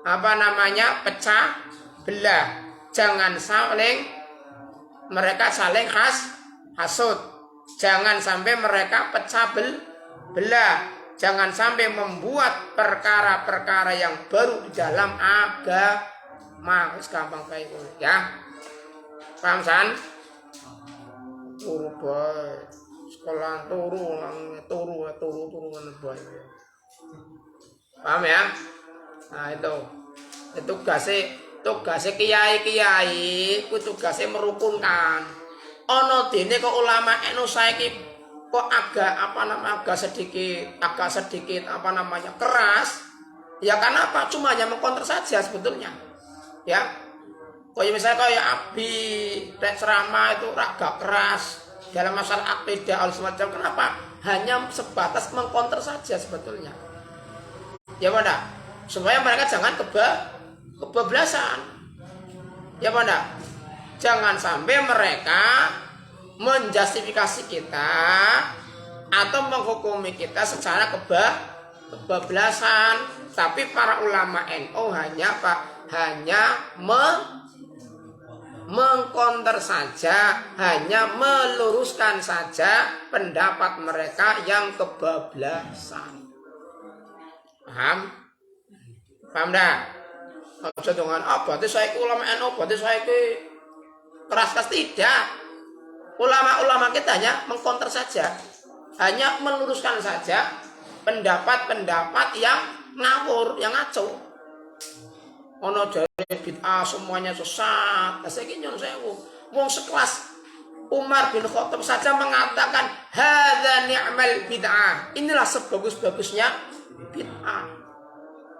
pecah belah, jangan saling mereka saling hasud, jangan sampai mereka pecah belah, jangan sampai membuat perkara-perkara yang baru di dalam agama. Gampang kayak gitu ya. Paham san? Turu bae. Sekolah turu bae. Paham ya? Nah itu tugasnya kiai-kiai, ku tugasnya merukunkan. Ono dene kok ulama enu saiki kok agak sedikit keras. Ya karena apa? Cuma hanya mengkonter saja sebetulnya. Ya. Kayak misalnya kayak Abi ceramah itu agak keras dalam masalah akidah al-sunnah. Kenapa? Hanya sebatas mengkonter saja sebetulnya. Ya mana? Supaya mereka jangan kebablasan. Ya mana? Jangan sampai mereka menjustifikasi kita atau menghukumi kita secara kebablasan. Tapi para ulama NU hanya mengkonter saja, hanya meluruskan saja pendapat mereka yang kebablasan. Paham dah? Aja dengan berarti saya ulama NU, berarti saya keras tidak. Ulama-ulama kita hanya mengkonter saja, hanya meluruskan saja pendapat-pendapat yang ngawur, yang ngaco. Ono jare bid'ah semuanya sesat. Saiki nyon sewu. Wong sekelas Umar bin Khattab saja mengatakan hadza ni'mal bid'ah. Inilah sebagus-bagusnya bid'ah.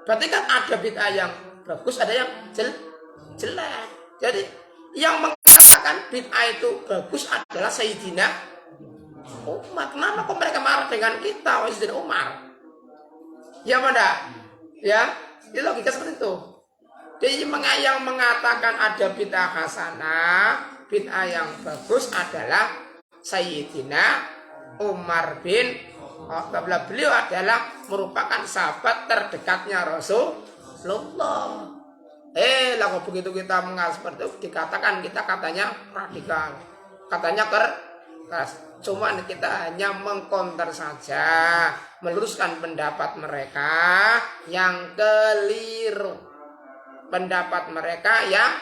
Berarti kan ada bid'ah yang bagus, ada yang jelek. Jadi yang mengatakan bid'ah itu bagus adalah Sayyidina Umar. Kenapa kok mereka marah dengan kita, Sayyidina Umar? Ya mana? Ya, ini logika seperti itu. Jadi yang mengatakan ada bid'ah hasanah, bid'ah yang bagus adalah Sayyidina Umar bin Khattab. Beliau adalah merupakan sahabat terdekatnya Rasulullah. Kalau begitu kita mengal seperti itu dikatakan kita katanya radikal, katanya keras. Cuma kita hanya mengkonter saja, meluruskan pendapat mereka yang keliru. Pendapat mereka yang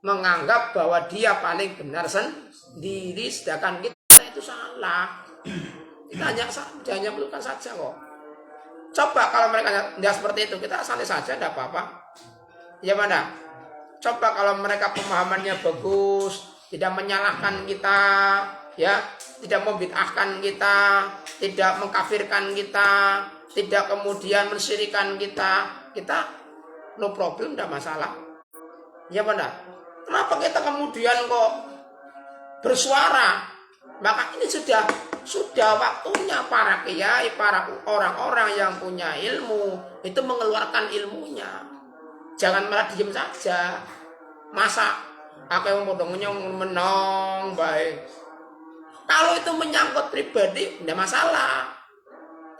menganggap bahwa dia paling benar sendiri, sedangkan kita itu salah. Kita hanya meluruskan saja kok. Coba kalau mereka tidak seperti itu, kita santai saja, tidak apa-apa. Ya mana? Coba kalau mereka pemahamannya bagus, tidak menyalahkan kita, ya, tidak membid'ahkan kita, tidak mengkafirkan kita, tidak kemudian mensyirikan kita no problem, tidak masalah. Ya benar. Kenapa kita kemudian kok bersuara? Maka ini sudah waktunya para kiai, para orang-orang yang punya ilmu itu mengeluarkan ilmunya. Jangan malah diem saja. Masa apa yang menong baik. Kalau itu menyangkut pribadi, tidak masalah.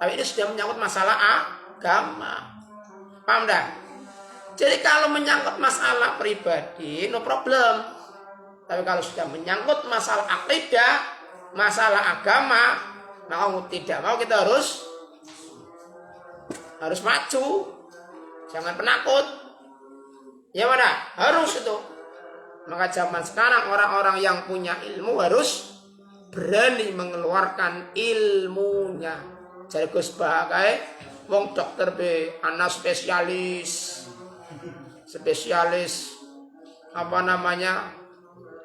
Tapi ini sudah menyangkut masalah agama. Paham dah? Jadi kalau menyangkut masalah pribadi, no problem. Tapi kalau sudah menyangkut masalah akidah, masalah agama, mau tidak mau kita harus maju. Jangan penakut. Ya mana? Harus itu. Maka zaman sekarang orang-orang yang punya ilmu harus berani mengeluarkan ilmunya. Jadi Gus Bagai, wong dokter B, anak spesialis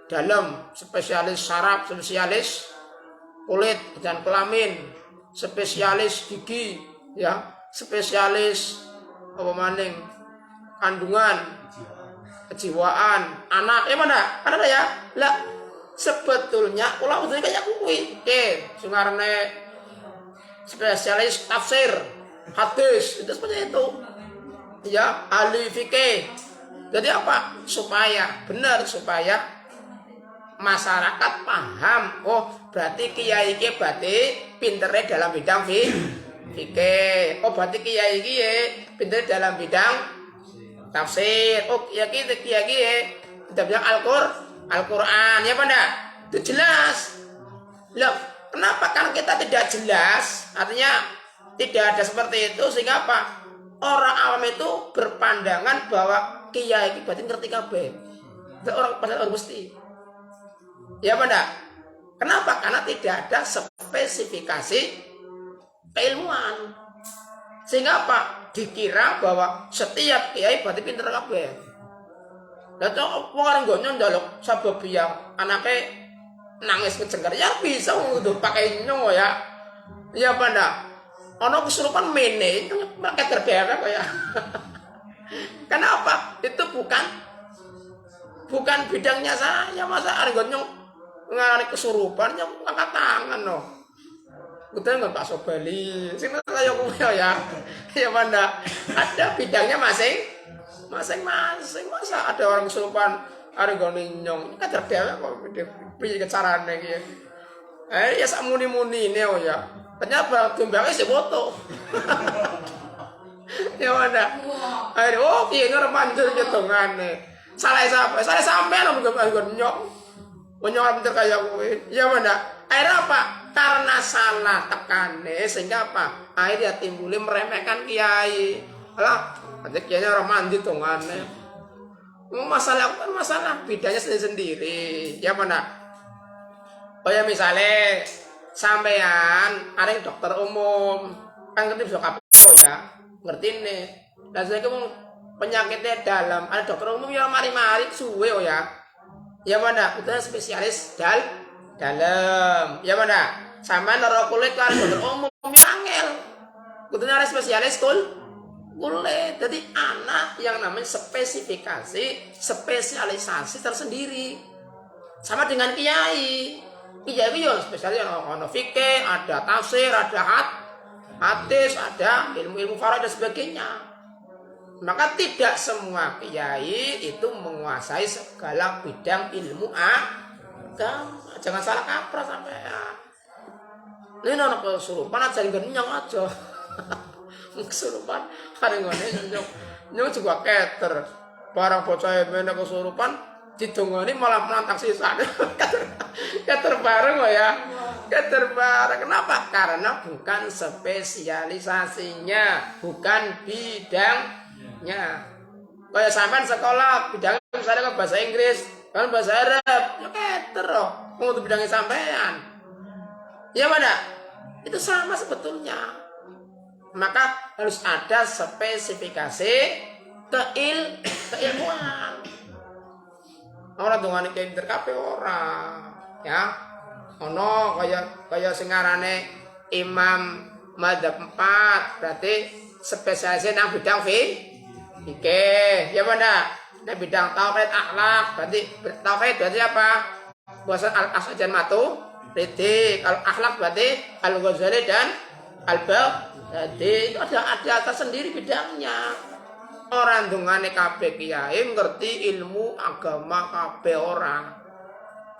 dalam, spesialis saraf, spesialis kulit dan kelamin, spesialis gigi, ya, spesialis kandungan, kejiwaan, anak, mana? Ada ya? Lah, sebetulnya ulama itu kayak kuwi. Sungarne spesialis tafsir, hadis, itu seperti itu. Ya, ahli fikih. Jadi apa? Supaya masyarakat paham. Oh, berarti kiai iki berarti pintere dalam bidang fikih. Oh, berarti kiai iki pintere dalam bidang tafsir. Oh, kiai iki dalam bidang Al-Qur'an. Ya, Pak? Itu jelas. Loh, kenapa kan kita tidak jelas? Artinya tidak ada seperti itu sehingga apa? Orang awam itu berpandangan bahwa kiai berarti ngerti kabeh. Orang mesti. Ya benar. Kenapa? Karena tidak ada spesifikasi keilmuan. Sehingga apa? Dikira bahwa setiap kiai berarti pinter kabeh. Lah kok orang gonyo njaluk sabab yang anaknya nangis kecengker ya bisa untuk pakai nyong ya. Ya benar. Ono kesurupan mene pakai terbawa kayak. Kenapa? Itu bukan bidangnya saya. Masa argonyo ngarani kesurupan nyong angkat tangan no. Udah nggak Pak Sobali. Sing saya kuwi ya. Ya mana? Ada bidangnya masing-masing. Masa ada orang kesurupan argonyo nyong kan terbawa kok piye carane iki. Ya sak muni-muni ne ya. Ternyata tumbangnya si foto. Ya mana? Akhirnya ini remanjur nyetongan nih. Salah siapa? Salah sampean om nyok. Nyok pinter kayak gue. Ya mana? Akhirnya apa? Karena salah tekane sehingga apa? Akhirnya timbulnya meremehkan kiai. Alah, nanti kayaknya orang mandi tongane. Masalah kan masalah bidangnya sendiri-sendiri. Ya mana? Oh ya misalnya sampean ada yang dokter umum kan ngerti bisa kapok ya ngerti nih. Dan saya ngomong penyakitnya dalam ada dokter umum yang mari-mari suwe oh ya. Ya mana? Kita spesialis dalam. Ya mana? Sama nero kulit kan dokter umum yang angel. Kita ada spesialis kulit. Jadi anak yang namanya spesialisasi tersendiri. Sama dengan kiai. Kiai itu spesialis ono fikih, ada tafsir, ada hadis, ada ilmu-ilmu faraid dan sebagainya. Maka tidak semua kiai itu menguasai segala bidang ilmu agama. Jangan salah kaprah sampai ya. Ini anak kesurupan aja nyong aja. Kesurupan hari ini nyong juga keter. Barang bocah yang kesurupan ditunggu malah menantang sisa. Keter bareng ya. Keter bareng. Kenapa? Karena bukan spesialisasinya, bukan bidangnya. Kayak sampean sekolah bidangnya misalnya ke bahasa Inggris, kan bahasa Arab, ya keter loh. Untuk bidangnya sampean. Ya mana? Itu sama sebetulnya. Maka harus ada spesifikasi keilmuan. Orang dongane kayak interkape orang, ya. Ono kaya sing ngarane imam madzhab 4, berarti spesialisnya nang bidang fikih. Ya mana? Nang bidang tauhid akhlak, berarti tauhid berarti apa? Bahasa al-asjan matu. Kalau akhlak berarti Al-Ghazali dan Al-Baghdadi. Itu ada tersendiri bidangnya. Orang dungane kabeh kiai ngerti ilmu agama kabeh orang.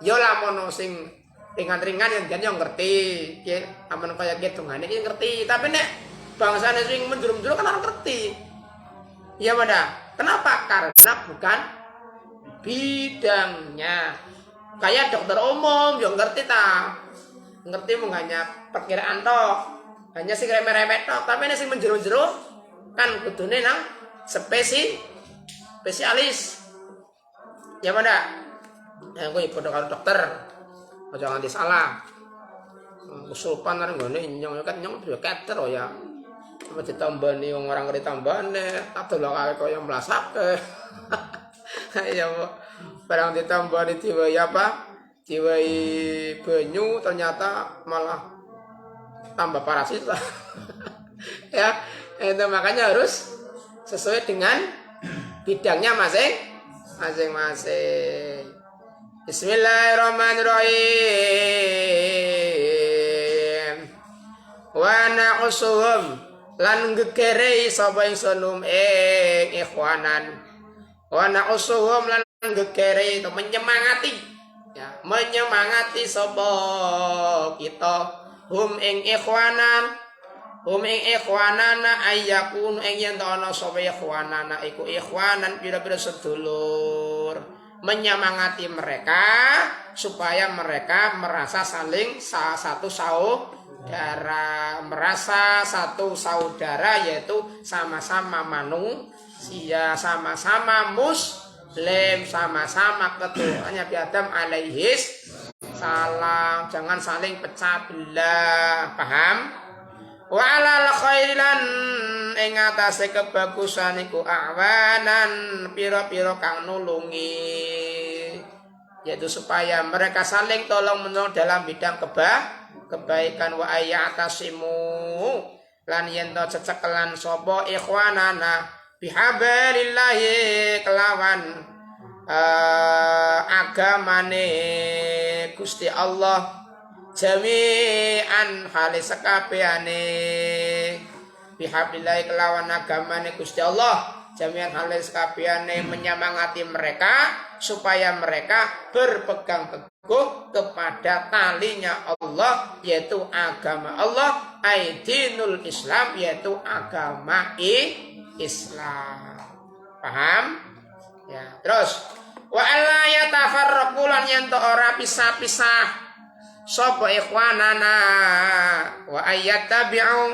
Ya lamun sing ringan-ringan yang ngerti. Ki amun kaya ki dungane iki ngerti, tapi nek bangsane sing menjuru-menjuru kan ora ngerti. Ya mana? Kenapa? Karena bukan bidangnya. Kayak dokter umum yang ngerti ngerti mung hanya perkiraan tok, hanya sing remeh-remeh tok, tapi nek sing menjero-jero kan kudune nang spesialis. Ya mana? Ya kowe padha karo dokter. Aja nganti salah. Kesurupan nang ngene nyong kan nyong yo keter ya. Apa ditambani wong ora ngerti tambane, tak dolokake kaya mlasake. Ya barang ditambah diwai apa? Diwai banyu ternyata malah tambah parasit. Ya, itu makanya harus sesuai dengan bidangnya masing-masing. Bismillahirrahmanirrahim. Wa na'usuhum lan gegerei sapa ingsun ing ikhwanan. Wa na'usuhum lan gegere itu menyemangati ya menyemangati sapa kita ing ikhwanana ayyakun ing yen ana sapa ikhwanana iku ikhwanan pira-pira sedulur menyemangati mereka supaya mereka merasa saling satu saudara merasa satu saudara yaitu sama-sama manusia sama-sama sama-sama ketuanya Nabi Adam alaihis salam. Jangan saling pecah belah, paham? Wa alal khailan ing atase kebagusan iku awanan pira-pira kang nulungi, yaitu supaya mereka saling tolong menolong dalam bidang kebaikan. Wa ayatasimu lan yen to cecekelan sapa ikhwanana bihablillahi kelawan agamane Gusti Allah jami'an hale sakabehane bihablillahi kelawan agamane Gusti Allah jami'an hale sakabehane menyemangati mereka supaya mereka berpegang teguh kepada talinya Allah yaitu agama Allah aidinul Islam yaitu agama Islam. Paham? Ya, terus wa alla yatafarraqu lan yen ora pisah-pisah sapa ikhwanana wa ayattabi'u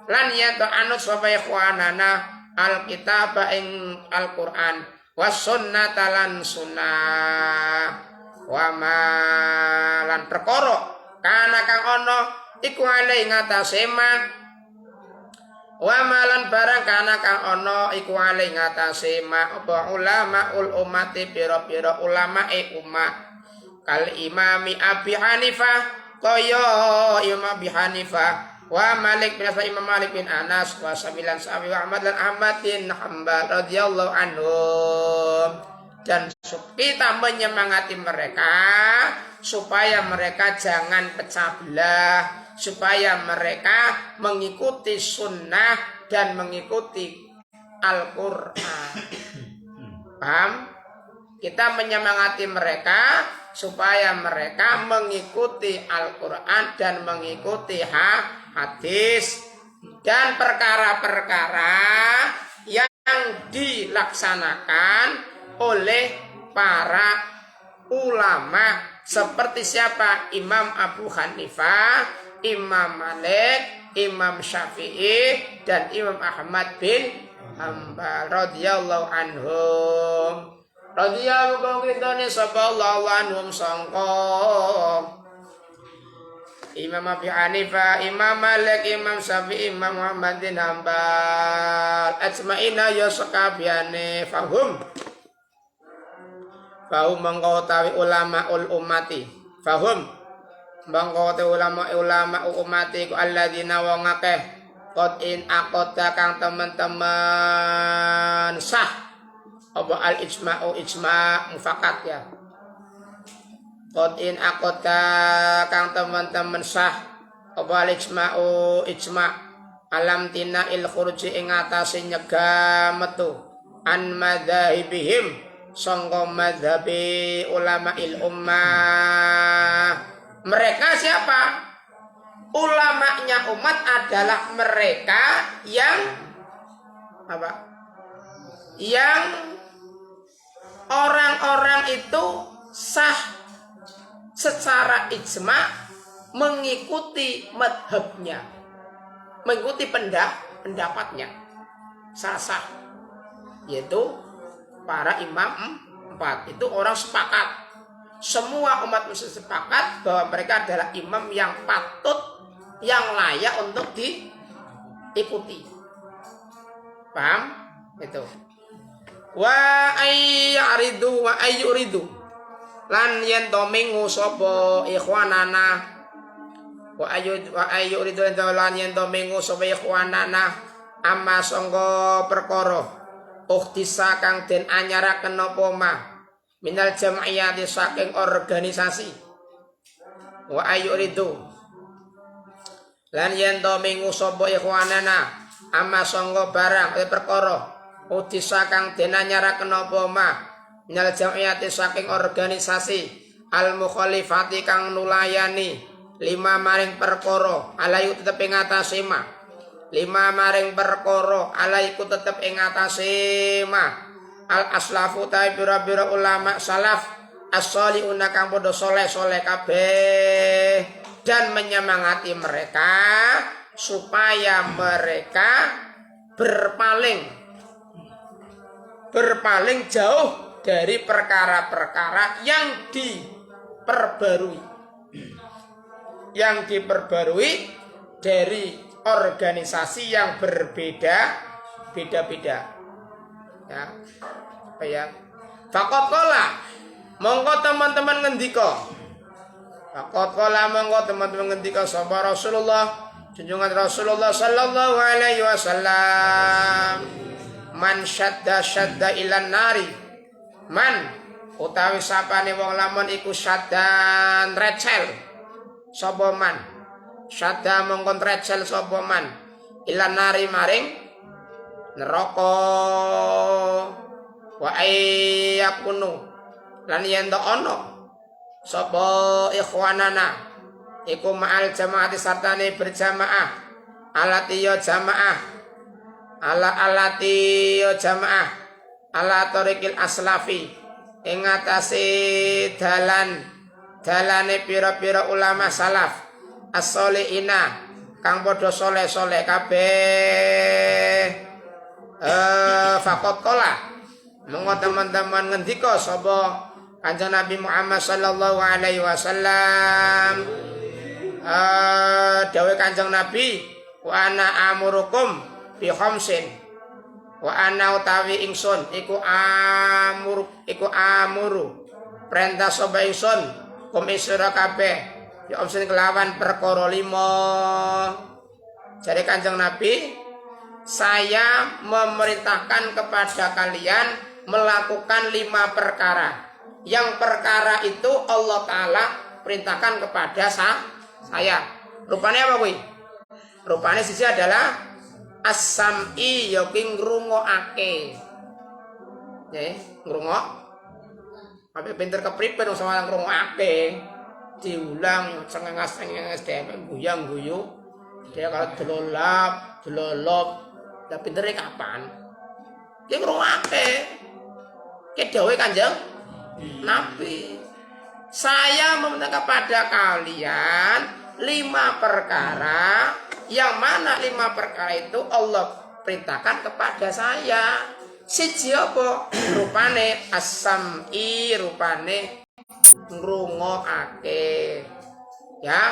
lan yen anut sapa ikhwanana alkitab ing Al-Qur'an was sunnata lan sunnah wa malan perkara kana kang ana iku ale ngatasé wa malan barang kana kang ana iku ale ngatasé apa ulamaul ummati pira-pira ulamae umat kal imami Abi Hanifah kaya Imam Abi Hanifah wa Malik bin Imam Malik bin Anas wa Sabilan Sabi wa Ahmad dan Ahmad bin Hanbal radhiyallahu anhum. Dan kita menyemangati mereka supaya mereka jangan pecah belah, supaya mereka mengikuti sunnah dan mengikuti Al-Qur'an. Paham? Kita menyemangati mereka supaya mereka mengikuti Al-Qur'an dan mengikuti hadis dan perkara-perkara yang dilaksanakan oleh para ulama seperti siapa? Imam Abu Hanifah, Imam Malik, Imam Syafi'i dan Imam Ahmad bin Hanbal radhiyallahu anhum. Radhiyallahu anhum sangka Imam Abi Hanifah, Imam Malik, Imam Syafi'i, Imam Ahmad bin Hanbal ajma'ina ya sekabiane fahum mengkotawi ulama ummati fahum mengkotawi ulama ummati ku alladzina wong akeh qad in aqada kang teman-teman sah apa al ijma'u ijma' mufakat ya qad in aqada kang teman-teman sah apa al ijma'u ijma' alam tina il khuruji ing atase nyegah metu an madzhabihim sangka madzhabi ulama il ummah. Mereka siapa? Ulamanya umat adalah mereka yang apa? Yang orang-orang itu sah secara ijma mengikuti madhabnya, mengikuti pendapatnya, sah, yaitu para imam 4 itu orang sepakat, semua umat muslim sepakat bahwa mereka adalah imam yang patut, yang layak untuk diikuti. Paham? Itu. Wa ayyuridu lan yen to mengu sapa ikhwanana wa ayyuridu lan yen to mengu sapa ikhwanana amma sangga perkara uktisa kang den anyaraken napa mah minal jam'iyati saking organisasi wa ayyuridu lan yen to mengu sapa ikhwanana amma sangga barang perkara uktisa kang den anyaraken napa mah minal jam'iyati saking organisasi al mukhalifati kang nulayani lima maring perkara alayu tetep ing atase mah lima maring perkara alaiku tetep ing atase mah al aslafu ta pira-pira ulama salaf as-shalihuna kang padha saleh-saleh kabeh dan menyemangati mereka supaya mereka berpaling jauh dari perkara-perkara yang diperbarui dari organisasi yang berbeda-beda. Ya. Apa ya? Faqala monggo teman-teman ngendika. Faqala monggo teman-teman ngendika sapa Rasulullah, junjungan Rasulullah sallallahu alaihi wasallam. Man syadda ilan nari. Man utawi sapane wong lamun iku syaddan recel. Sapa man? Syadda mongkon recel sapa man ilan nari maring neraka wa ayyakunu lan yen to ana sapa ikhwanana iku ma'al jamaati sartane berjamaah alati ya jamaah ala tariqil aslafi ing atase dalane pira-pira ulama salaf as-sholihina kang padha saleh-saleh kabeh Faqad qala monggo teman-teman ngendika sapa Kanjeng Nabi Muhammad sallallahu alaihi wasallam, dawuh Kanjeng Nabi, wa ana amurukum bi khamsin, wa ana utawi ingsun iku amuru perintah sapa ingsun kum isra kabeh ya omsen kelawan perkara 5. Jadi Kanjeng Nabi, saya memerintahkan kepada kalian melakukan 5 perkara. Yang perkara itu Allah Ta'ala perintahkan kepada saya. Rupanya apa kuwi? Rupanya sisi adalah as-sam'i yoki ngrungokake. Ngrungok. Apa pinter kepriben sama ngrungokake. Diulang cengenges-cengenges dhewe guyang-guyu. Dia kalau delolop, lah pintere kapan? Ki ngrungokake. Ki dawuhe Kanjeng Nabi, saya meminta kepada kalian 5 perkara, yang mana 5 perkara itu Allah perintahkan kepada saya. Siji apa? Rupane as-sam'i, rupane ngrungokake. Ya.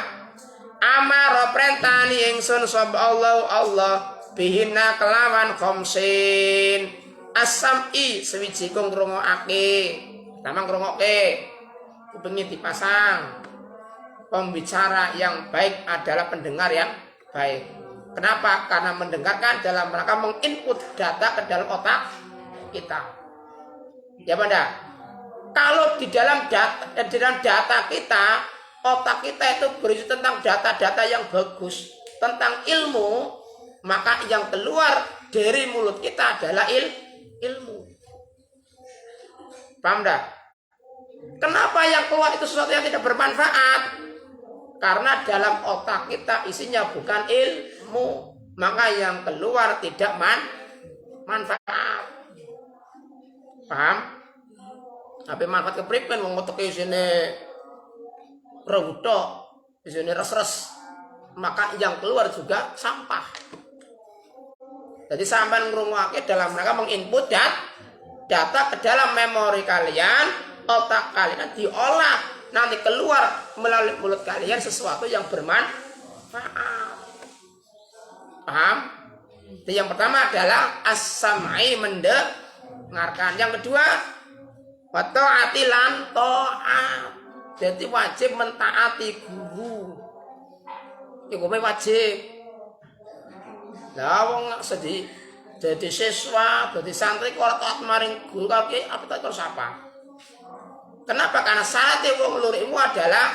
Amara perintani ingsun sapa Allah bihina kelawan khamsin. As-sam'i sewiji kang ngrungokake. Pertama ngrungokke, kupingnya dipasang. Pembicara yang baik adalah pendengar yang baik. Kenapa? Karena mendengarkan dalam rangka menginput data ke dalam otak kita. Ya Banda. Kalau di dalam data kita, otak kita itu berisi tentang data-data yang bagus, tentang ilmu, maka yang keluar dari mulut kita adalah ilmu. Paham dah? Kenapa yang keluar itu sesuatu yang tidak bermanfaat? Karena dalam otak kita isinya bukan ilmu, maka yang keluar tidak manfaat. Paham? Tapi manfaat kepriben wong otak isine rewutok, isine res-res, maka yang keluar juga sampah. Jadi sampean ngrungokake dalam rangka menginput data ke dalam memori kalian, otak kalian diolah, nanti keluar melalui mulut kalian sesuatu yang bermanfaat. Paham? Jadi yang pertama adalah as-sam'i, mendengarkan. Yang kedua, wa ta'ati lan ta'at. Jadi wajib mentaati guru. Iku wajib. Lah wong sedih jadi siswa, jadi santri kalau taat maring guru kaki apa tak terus apa? Kenapa? Karena syarat wong lurimu adalah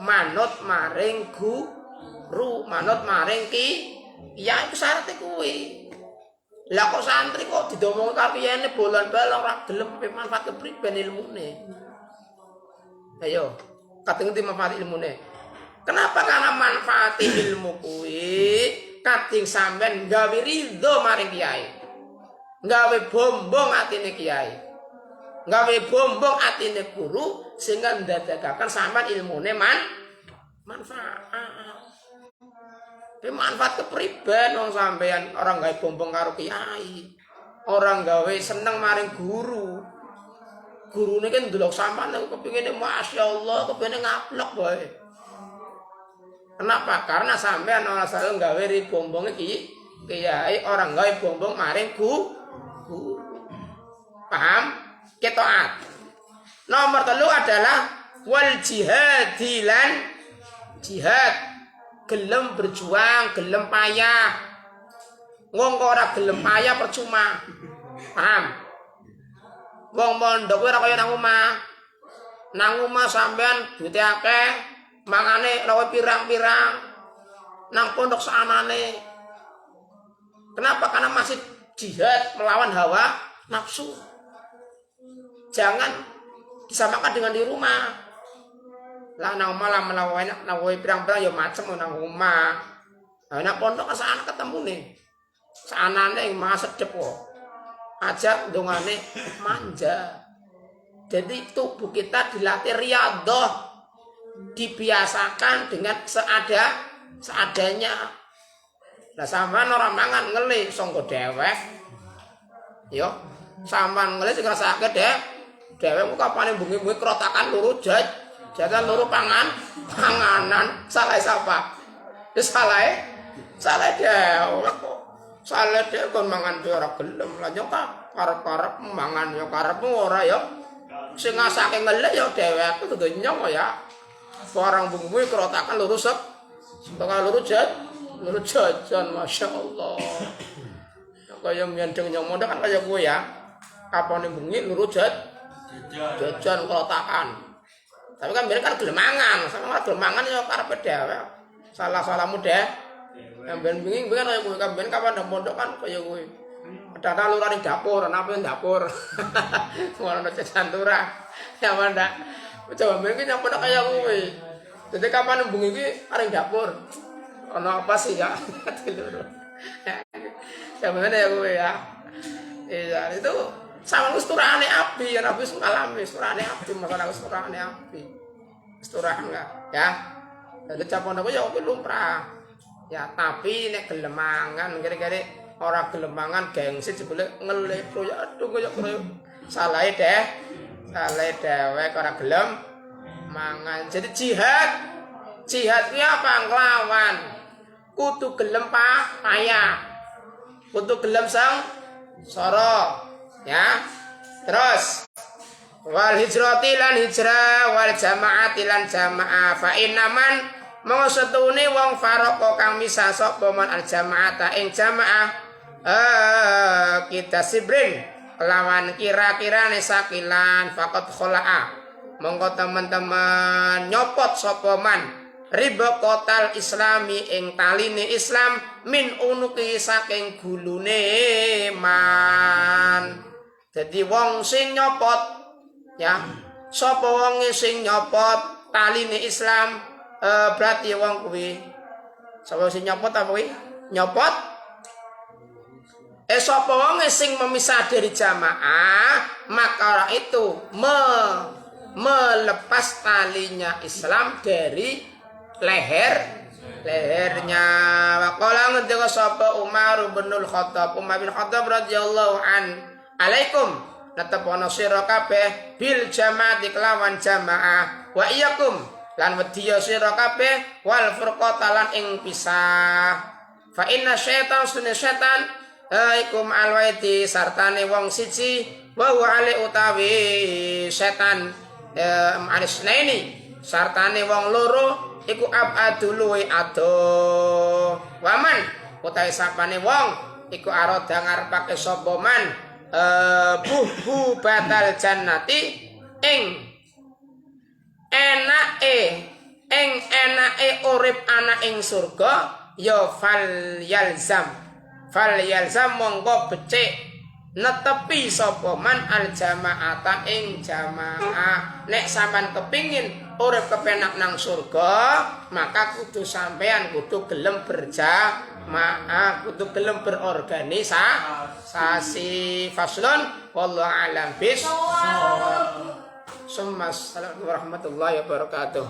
manut maring guru, manut maring ya itu syarat kuwi. Lah kok santri kok didomong kapiyane bolon-bolon ora gelem manfaat kepriben ilmune. Ayo, kateng manfaat ilmune. Kenapa? Karena manfaat ilmu kuwi kating sampean gawe ridho maring kiai, gawe bombong atine kiai, gawe bombong atine guru, sehingga ndadekaken sampean ilmune manfaat. Tapi manfaat kepriben wong sampean orang gawe bombong karo kiai, orang gawe seneng maring guru. Gurune kan ndelok sampean kepingine masyaallah, kepengine ngaplok wae. Kenapa? Karena sampean ora selalu gawe ri bombong iki kiai, orang gawe bombong maring guru. Paham? Ketaat. Nomor 3 adalah wal jihadilan, jihad, gelem berjuang, gelem payah. Wong ora gelem payah percuma. Paham? Wong mondok ora kaya nang omah. Nang omah sampean duite akeh, mangane rawe pirang-pirang, nang pondok saanane. Kenapa? Karena masih jihad melawan hawa nafsu. Jangan disamakan dengan di rumah. Lah nang omah lah melawan rawe pirang-pirang ya macem nang omah. Lah nang pondok saana ketemu nih. Saanane maha sedep kok. Aja dongane manja. Jadi tubuh kita dilatih riyadhah, dibiasakan dengan seadanya. Lah sampean ora mangan ngeli sanggo dhewek, Ya, sampean ngene sing ngrasake dhewe kok kapane bengi-bengi krotakan loro jajan loro panganan. Salah sapa? Wis salah dhewe kok. Salah dhewe kon mangan ora gelem. Lah yo karep-karep mangan yo karepmu ora yo. Sing ngasake ngelek yo dheweke kudu nyong ya. Barang bengi krotakan loro loro jajan masyaallah. Kaya mendeng nyong mondok kan kaya kowe ya. Kapane bengi loro jajan krotakan. Tapi kan biar kan gelem mangan, sama gelem mangan ya karepe dhewe. Salah-salahmu deh. Yang bengi kan kaya kowe kan kapan mondok kan kaya kowe. Ada lurah ning dapur, ana apa dapur. Ngono jajan turah. Ya ndak. Coba bengi nyang mondok kaya kowe. Jadi kapan bengi iki areng dapur. Ana apa sih ya? Ya bener ya kowe ya. Iya, itu sama usturane api ya Nabi ngalami usturane api masalah usturane api. Usturane enggak ya. Jadi capone aku ya lumrah. Ya tapi nek gelem mangan kira-kira ora gelem mangan gengsi jebule ngelepro ya aduh koyo salahe dhewe ora gelem mangan. Jadi jihad kuwi apa nglawan kudu gelem payah. Kudu gelem soro ya. Terus wal hijrati lan hijrah wal jamaati lan jamaah fa innaman mongsetune wong faroko kang misah sapa man al jamaata ing jamaah kita sibrin lawan kira-kirane sakilan faqat khola'a monggo teman-teman nyopot sapa man riba kotal islami ing taline Islam min unuki saking gulune man. Jadi wong sing nyopot ya sapa wong sing nyopot taline Islam berarti wong kuwi sapa sing nyopot apa kuwi nyopot sapa wong sing memisah dari jamaah maka itu melepas talinya Islam dari lehernya. Waqala ngendika sapa Umar bin Khattab radhiyallahu alaikum natapono sira kabeh bil jamaati kelawan jamaah wa iyyakum lan wedya sira kabeh wal furqata lan ing pisah. Fa inna syaitan sunne setan ikum alwaiti sartane wong siji wa ale utawi setan anisnaini sartane wong loro iku abadului ado waman utahe sapane wong iku arada ngarepake sapa man buh batal jannati ing enake urip ana ing surga ya fal yalzam monggo becik netepi sapa man al jamaata ing jamaah. Nek sampean kepingin urip kepenak nang surga maka kudu sampean kudu gelem berjamaah, kudu gelem berorganisasi. Faslun wallahu a'lam bissawab. Assalamualaikum warahmatullahi wabarakatuh.